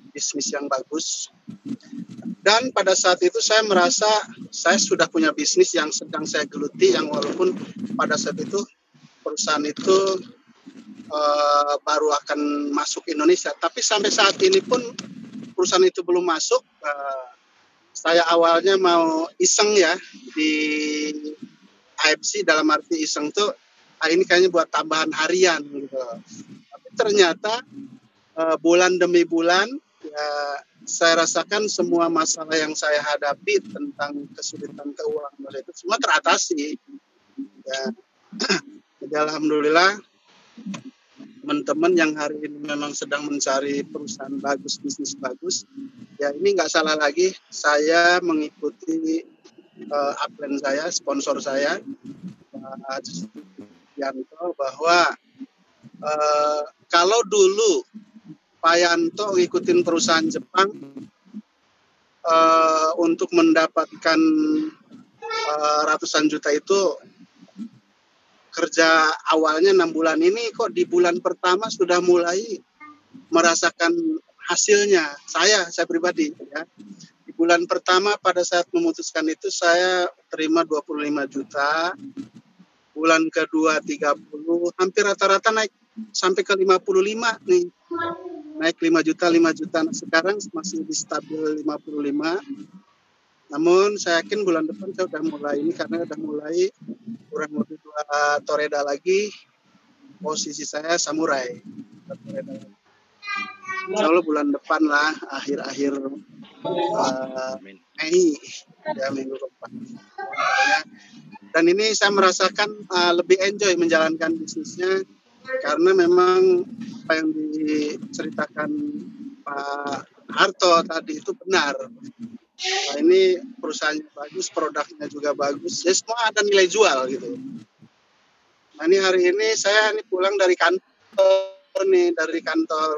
bisnis yang bagus. Dan pada saat itu saya merasa saya sudah punya bisnis yang sedang saya geluti, yang walaupun pada saat itu perusahaan itu baru akan masuk Indonesia. Tapi sampai saat ini pun perusahaan itu belum masuk. Saya awalnya mau iseng ya di AFC, dalam arti iseng tuh ini kayaknya buat tambahan harian gitu. Tapi ternyata bulan demi bulan ya, saya rasakan semua masalah yang saya hadapi tentang kesulitan keuangan itu semua teratasi. Ya, jadi alhamdulillah teman-teman yang hari ini memang sedang mencari perusahaan bagus, bisnis bagus, ya ini nggak salah lagi saya mengikuti upline saya, sponsor saya, Pak Yanto, bahwa kalau dulu Pak Yanto ngikutin perusahaan Jepang untuk mendapatkan ratusan juta itu, kerja awalnya 6 bulan, ini kok di bulan pertama sudah mulai merasakan hasilnya. Saya pribadi ya. Di bulan pertama pada saat memutuskan itu saya terima 25 juta. Bulan kedua 30, hampir rata-rata naik sampai ke 55 nih. Naik 5 juta. Nah, sekarang masih di stabil 55. Namun saya yakin bulan depan saya sudah mulai ini, karena sudah mulai kurang lebih 2 toreda lagi, posisi saya samurai. Insya Allah bulan depan lah, akhir-akhir Mei ya, minggu depan. Dan ini saya merasakan lebih enjoy menjalankan bisnisnya, karena memang apa yang diceritakan Pak Harto tadi itu benar. Nah, ini perusahaannya bagus, produknya juga bagus, ya semua ada nilai jual gitu. Nah ini hari ini saya pulang dari kantor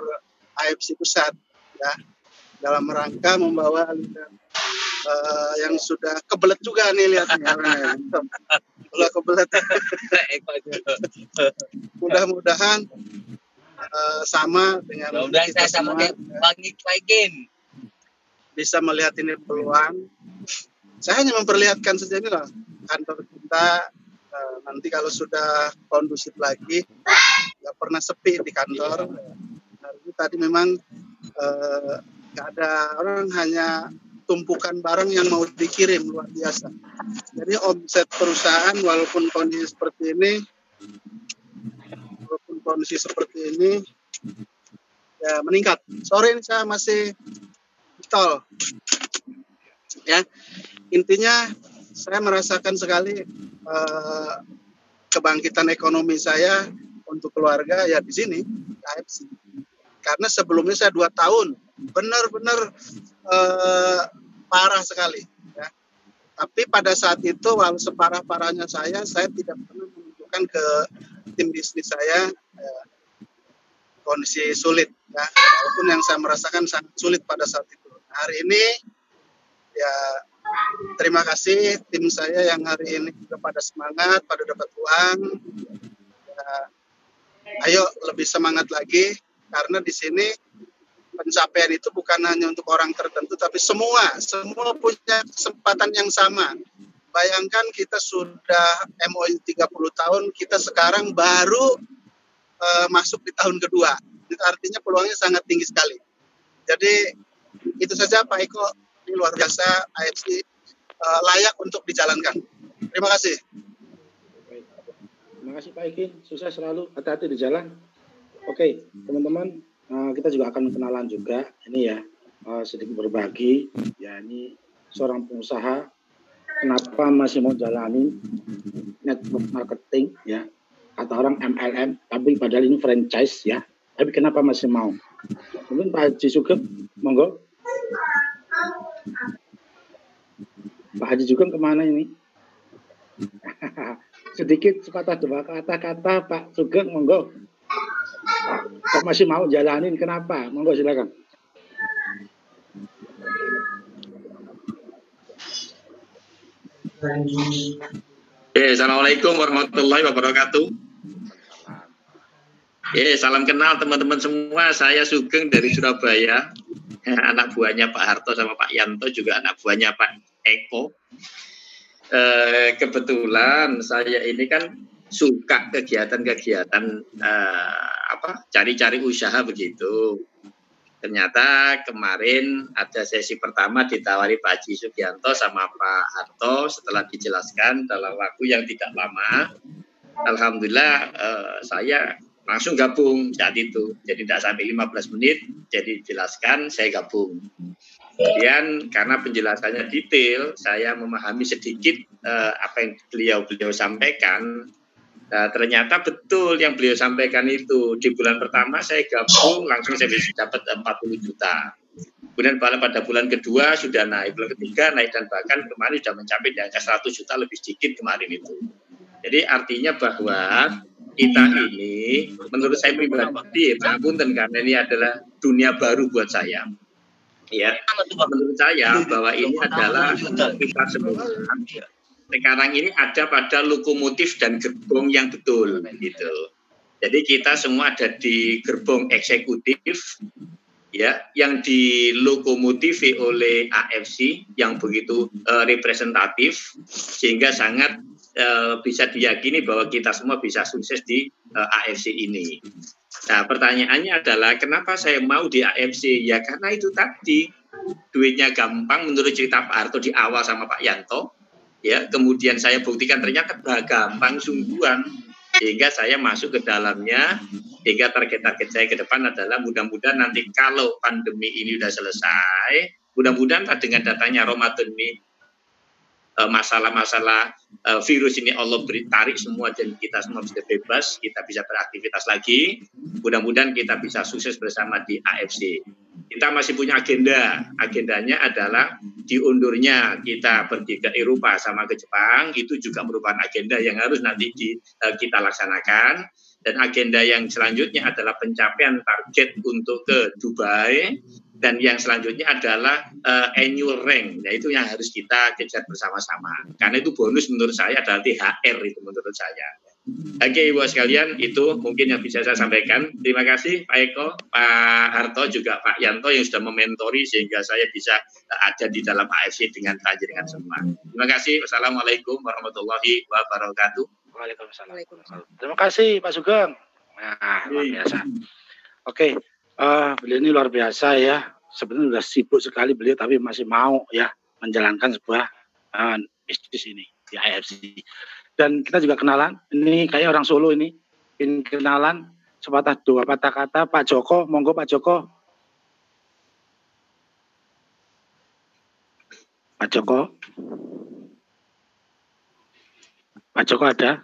AFC Pusat ya, dalam rangka membawa yang sudah kebelet juga nih lihatnya. Sudah kebelet. Mudah-mudahan sama dengan kita semua bisa melihat ini peluang. Saya hanya memperlihatkan saja ini lah kantor kita. Nanti kalau sudah kondusif lagi, nggak pernah sepi di kantor. Hari ini tadi memang nggak ada orang, hanya tumpukan barang yang mau dikirim luar biasa. Jadi omset perusahaan walaupun kondisi seperti ini, ya meningkat. Sore ini saya masih di tol. Ya, intinya saya merasakan sekali kebangkitan ekonomi saya untuk keluarga ya di sini AFC. Karena sebelumnya saya 2 tahun benar-benar parah sekali ya. Tapi pada saat itu walau separah-parahnya saya tidak pernah menunjukkan ke tim bisnis saya kondisi sulit ya. Walaupun yang saya merasakan sangat sulit pada saat itu. Hari ini ya terima kasih tim saya yang hari ini juga pada semangat, pada dapat uang. Ya, ayo lebih semangat lagi karena di sini pencapaian itu bukan hanya untuk orang tertentu, tapi semua punya kesempatan yang sama. Bayangkan kita sudah MOU 30 tahun, kita sekarang baru masuk di tahun kedua. Itu artinya peluangnya sangat tinggi sekali. Jadi itu saja Pak Eko. Ini luar biasa, AFC layak untuk dijalankan. Terima kasih. Terima kasih Pak Ikin, sukses selalu, hati-hati di jalan. Oke, teman-teman, kita juga akan kenalan juga. Ini ya, sedikit berbagi. Ya, ini seorang pengusaha, kenapa masih mau jalanin network marketing, ya, kata orang MLM, tapi padahal ini franchise, ya. Tapi kenapa masih mau? Mungkin Pak Haji Sugeng, monggo. Pak Haji Sugeng kemana ini? Sedikit sepatah dua kata-kata Pak Sugeng, monggo. Kok masih mau jalanin, kenapa? Monggo silakan. Assalamualaikum warahmatullahi wabarakatuh. Salam kenal teman-teman semua. Saya Sugeng dari Surabaya. Anak buahnya Pak Harto sama Pak Yanto, juga anak buahnya Pak Eko. Kebetulan saya ini kan suka kegiatan-kegiatan cari-cari usaha begitu. Ternyata kemarin ada sesi pertama ditawari Pak Haji Sugianto sama Pak Harto. Setelah dijelaskan dalam waktu yang tidak lama, alhamdulillah saya langsung gabung saat itu. Jadi tidak sampai 15 menit, jadi jelaskan saya gabung. Kemudian karena penjelasannya detail, saya memahami sedikit apa yang beliau sampaikan. Ternyata betul yang beliau sampaikan itu. Di bulan pertama saya gabung, langsung saya bisa dapat 40 juta. Kemudian pada bulan kedua sudah naik, bulan ketiga naik, dan bahkan kemarin sudah mencapai di angka 100 juta lebih sedikit kemarin itu. Jadi artinya bahwa kita ini, menurut saya pribadi, punten, karena ini adalah dunia baru buat saya. Ya, menurut saya bahwa ini adalah kita semua sekarang ini ada pada lokomotif dan gerbong yang betul, gitu. Jadi kita semua ada di gerbong eksekutif, ya, yang dilokomotifi oleh AFC yang begitu representatif, sehingga sangat bisa diyakini bahwa kita semua bisa sukses di AFC ini. Nah, pertanyaannya adalah kenapa saya mau di AFC? Ya karena itu tadi, duitnya gampang menurut cerita Pak Harto di awal sama Pak Yanto. Ya, kemudian saya buktikan ternyata gampang sungguhan, sehingga saya masuk ke dalamnya. Sehingga target-target saya ke depan adalah mudah-mudahan nanti kalau pandemi ini sudah selesai, mudah-mudahan dengan datangnya Ramadan ini masalah-masalah virus ini Allah beri tarik semua dan kita semua bisa bebas, kita bisa beraktivitas lagi. Mudah-mudahan kita bisa sukses bersama di AFC. Kita masih punya agenda. Agendanya adalah diundurnya kita pergi ke Eropa sama ke Jepang. Itu juga merupakan agenda yang harus nanti kita laksanakan. Dan agenda yang selanjutnya adalah pencapaian target untuk ke Dubai. Dan yang selanjutnya adalah annual rank, yaitu yang harus kita kejar bersama-sama. Karena itu bonus menurut saya adalah THR itu menurut saya. Oke, Ibu sekalian, itu mungkin yang bisa saya sampaikan. Terima kasih Pak Eko, Pak Harto, juga Pak Yanto yang sudah mementori sehingga saya bisa ada di dalam AFC dengan panjenengan semua. Terima kasih. Wassalamualaikum warahmatullahi wabarakatuh. Waalaikumsalam. Terima kasih Pak Sugeng. Nah, luar biasa. Oke. Beliau ini luar biasa ya. Sebenarnya sudah sibuk sekali beliau, tapi masih mau ya menjalankan sebuah bisnis ini di AFC. Dan kita juga kenalan. Ini kayak orang Solo ini. Ingin kenalan sepatah dua patah kata Pak Joko. Monggo Pak Joko. Pak Joko. Pak Joko ada?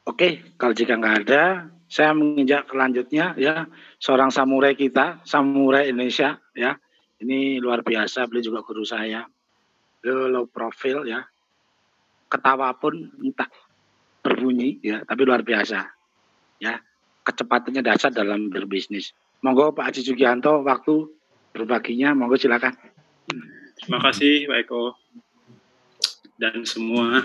Oke, kalau jika nggak ada, saya menginjak kelanjutnya ya, seorang samurai kita, samurai Indonesia ya. Ini luar biasa, beliau juga guru saya. Beliau low profile ya. Ketawa pun entah berbunyi ya, tapi luar biasa. Ya, kecepatannya dasar dalam berbisnis. Monggo Pak Haji Sugianto, waktu berbaginya, monggo silakan. Terima kasih Pak Eko dan semua.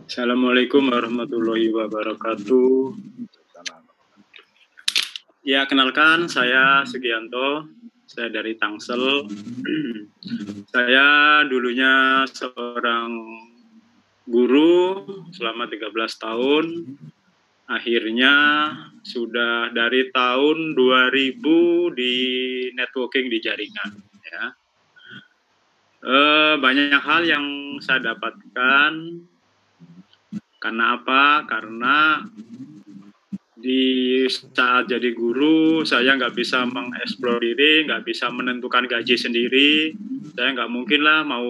Assalamualaikum warahmatullahi wabarakatuh. Ya, kenalkan saya Sugianto, saya dari Tangsel. Saya dulunya seorang guru selama 13 tahun. Akhirnya sudah dari tahun 2000 di networking di jaringan. Ya. Banyak hal yang saya dapatkan. Karena apa? Karena di saat jadi guru, saya nggak bisa mengeksplor diri, nggak bisa menentukan gaji sendiri. Saya nggak mungkin lah mau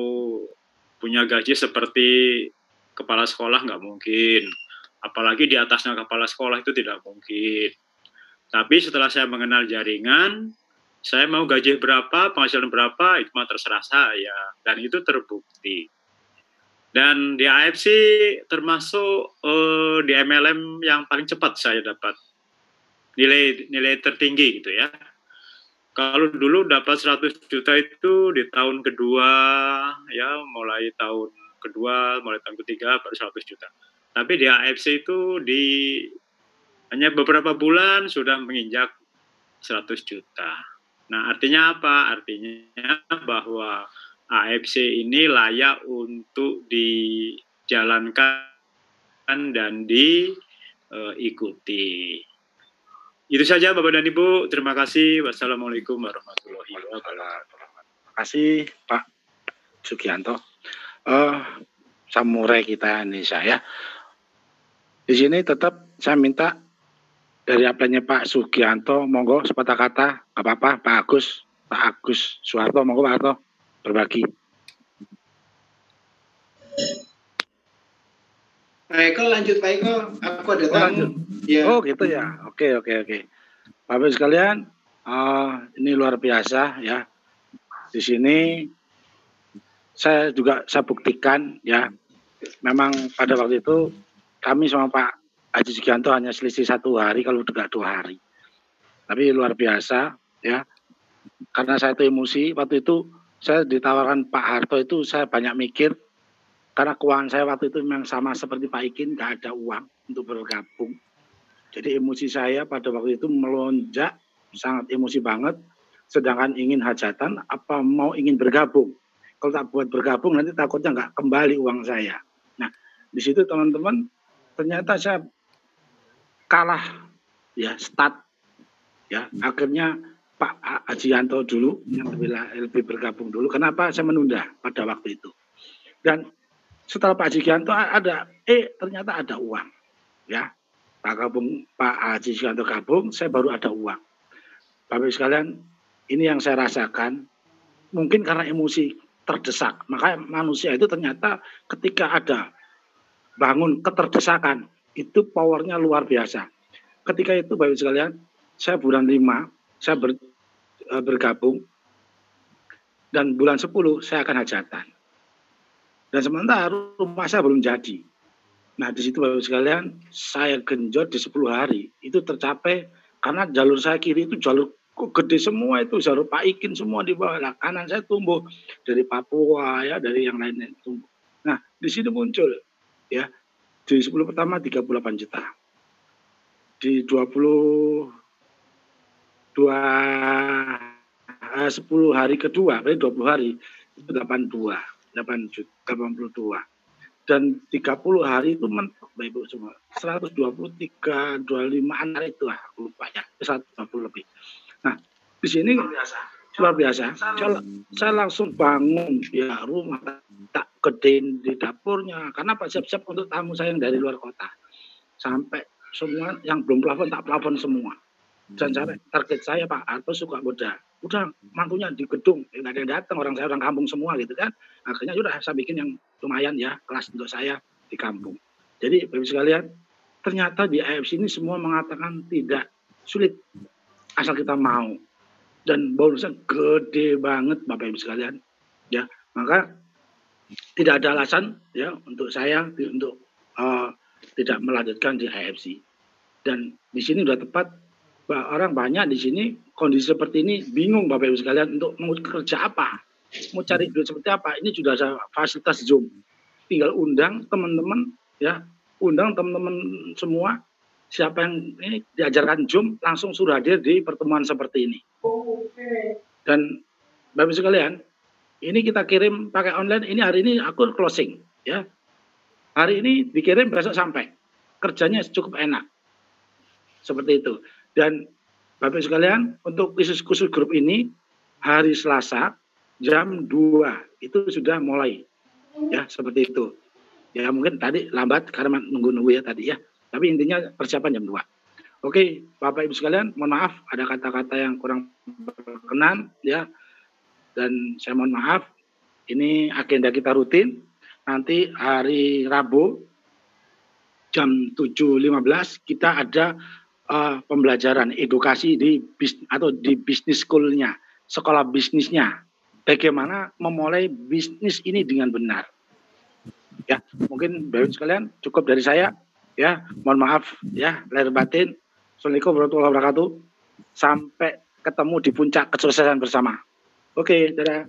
punya gaji seperti kepala sekolah, nggak mungkin. Apalagi di atasnya kepala sekolah itu tidak mungkin. Tapi setelah saya mengenal jaringan, saya mau gaji berapa, penghasilan berapa, itu mah terserah saya. Dan itu terbukti. Dan di AFC termasuk di MLM yang paling cepat saya dapat nilai tertinggi gitu ya. Kalau dulu dapat 100 juta itu di tahun kedua ya, mulai tahun kedua, mulai tahun ketiga baru 100 juta. Tapi di AFC itu hanya beberapa bulan sudah menginjak 100 juta. Nah, artinya apa? Artinya bahwa AFC ini layak untuk dijalankan dan diikuti. Itu saja Bapak dan Ibu. Terima kasih. Wassalamualaikum warahmatullahi wabarakatuh. Terima kasih Pak Sugianto. Samurai kita Indonesia ya. Di sini tetap saya minta dari apanya Pak Sugianto, monggo sepatah kata, apa-apa Pak Agus Suharto, monggo Pak Harto. Berbagi. Pak Eko lanjut Pak Eko, aku ada tamu. Ya. Oh gitu ya, oke. Bapak sekalian, ini luar biasa ya. Di sini saya buktikan ya, memang pada waktu itu kami sama Pak Haji Sugianto hanya selisih 1 hari, kalau tidak 2 hari. Tapi luar biasa ya, karena saya itu emosi waktu itu. Saya ditawarkan Pak Harto itu saya banyak mikir, karena keuangan saya waktu itu memang sama seperti Pak Ikin, nggak ada uang untuk bergabung. Jadi emosi saya pada waktu itu melonjak, sangat emosi banget, sedangkan ingin hajatan, apa mau ingin bergabung. Kalau tak buat bergabung nanti takutnya nggak kembali uang saya. Nah, di situ teman-teman, ternyata saya kalah, ya start, ya akhirnya Pak Haji Yanto dulu yang lebih bergabung dulu. Kenapa saya menunda pada waktu itu? Dan setelah Pak Haji Yanto ternyata ada uang. Ya, Pak Haji Yanto gabung, saya baru ada uang. Bapak sekalian, ini yang saya rasakan mungkin karena emosi terdesak. Maka manusia itu ternyata ketika ada bangun keterdesakan, itu powernya luar biasa. Ketika itu Bapak sekalian, saya bulan 5, saya bergabung, dan bulan 10 saya akan hajatan. Dan sementara rumah saya belum jadi. Nah di situ Bapak sekalian, saya genjot di 10 hari, itu tercapai karena jalur saya kiri itu jalur gede semua, itu jalur Pak Ikin semua di bawah. Nah, kanan saya tumbuh dari Papua ya, dari yang lainnya tumbuh. Nah di situ muncul ya, di 10 pertama 38 juta, di 10 hari kedua, berarti 20 hari itu 82 dan 30 hari itu mentok Bapak Ibu semua 123, 25 antara itu lah, aku lupa ya, 120 lebih. Nah di sini luar biasa. Saya langsung bangun ya, rumah tak gedein di dapurnya, karena Pak siap-siap untuk tamu saya yang dari luar kota, sampai semua yang belum plafon tak plafon semua. Dan sampai target saya Pak Arto suka udah mantunya di gedung, nggak ada yang datang, orang saya orang kampung semua gitu kan. Akhirnya sudah saya bikin yang lumayan ya, kelas untuk saya di kampung. Jadi Bapak sekalian, ternyata di AFC ini semua mengatakan tidak sulit asal kita mau, dan bonusnya gede banget Bapak Ibu sekalian ya. Maka tidak ada alasan ya untuk saya untuk tidak melanjutkan di AFC. Dan di sini sudah tepat, orang banyak di sini kondisi seperti ini bingung Bapak Ibu sekalian untuk mau kerja apa, mau cari duit seperti apa. Ini sudah ada fasilitas Zoom, tinggal undang teman-teman ya, undang teman-teman semua, siapa yang ini diajarkan Zoom langsung suruh hadir di pertemuan seperti ini. Dan Bapak Ibu sekalian, ini kita kirim pakai online, ini hari ini aku closing ya, hari ini dikirim besok sampai, kerjanya cukup enak seperti itu. Dan Bapak sekalian, untuk khusus grup ini hari Selasa jam 2 itu sudah mulai ya, seperti itu ya. Mungkin tadi lambat karena nunggu-nunggu ya tadi ya, tapi intinya persiapan jam 2. Oke Bapak Ibu sekalian, mohon maaf ada kata-kata yang kurang berkenan ya, dan saya mohon maaf. Ini agenda kita rutin, nanti hari Rabu jam 7.15 kita ada pembelajaran edukasi di business school-nya, sekolah bisnisnya, bagaimana memulai bisnis ini dengan benar ya. Mungkin Bapak sekalian cukup dari saya ya, mohon maaf ya lahir batin. Assalamualaikum warahmatullahi wabarakatuh, sampai ketemu di puncak kesuksesan bersama. Oke, dadah.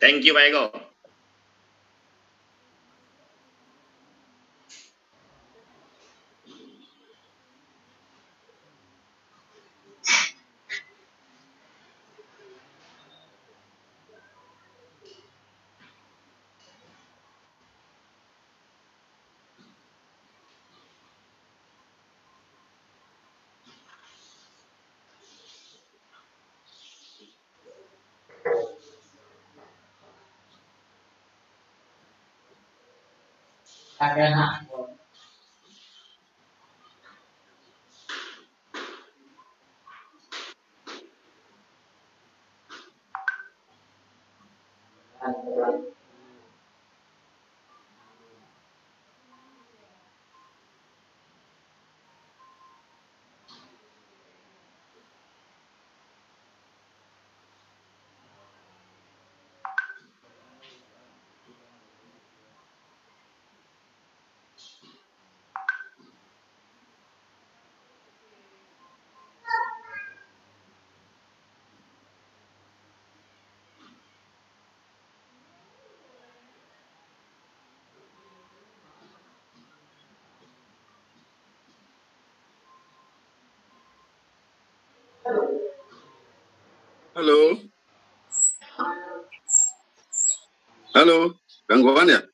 Thank you Pak Eko. Halo. Halo, gangguan ya?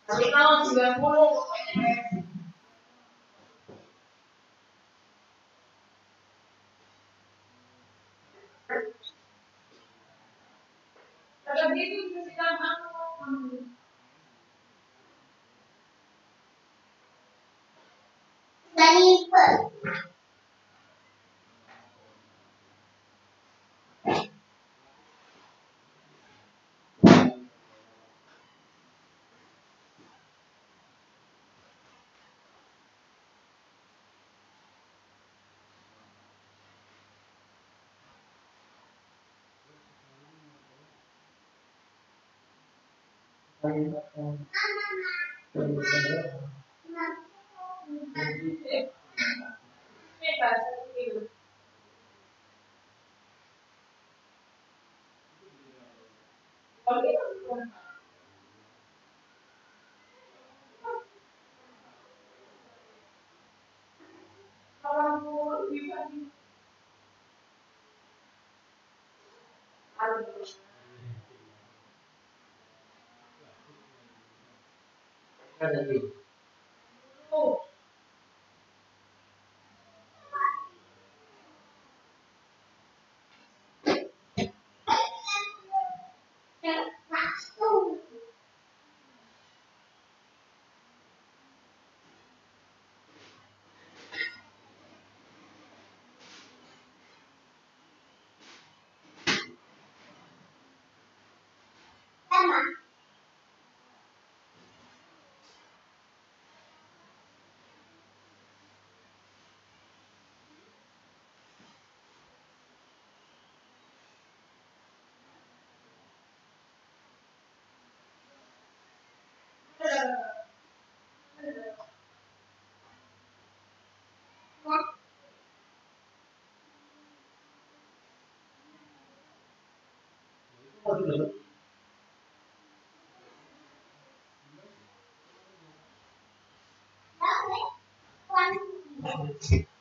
Tapi kalau 90 kalau gitu kita Thank you.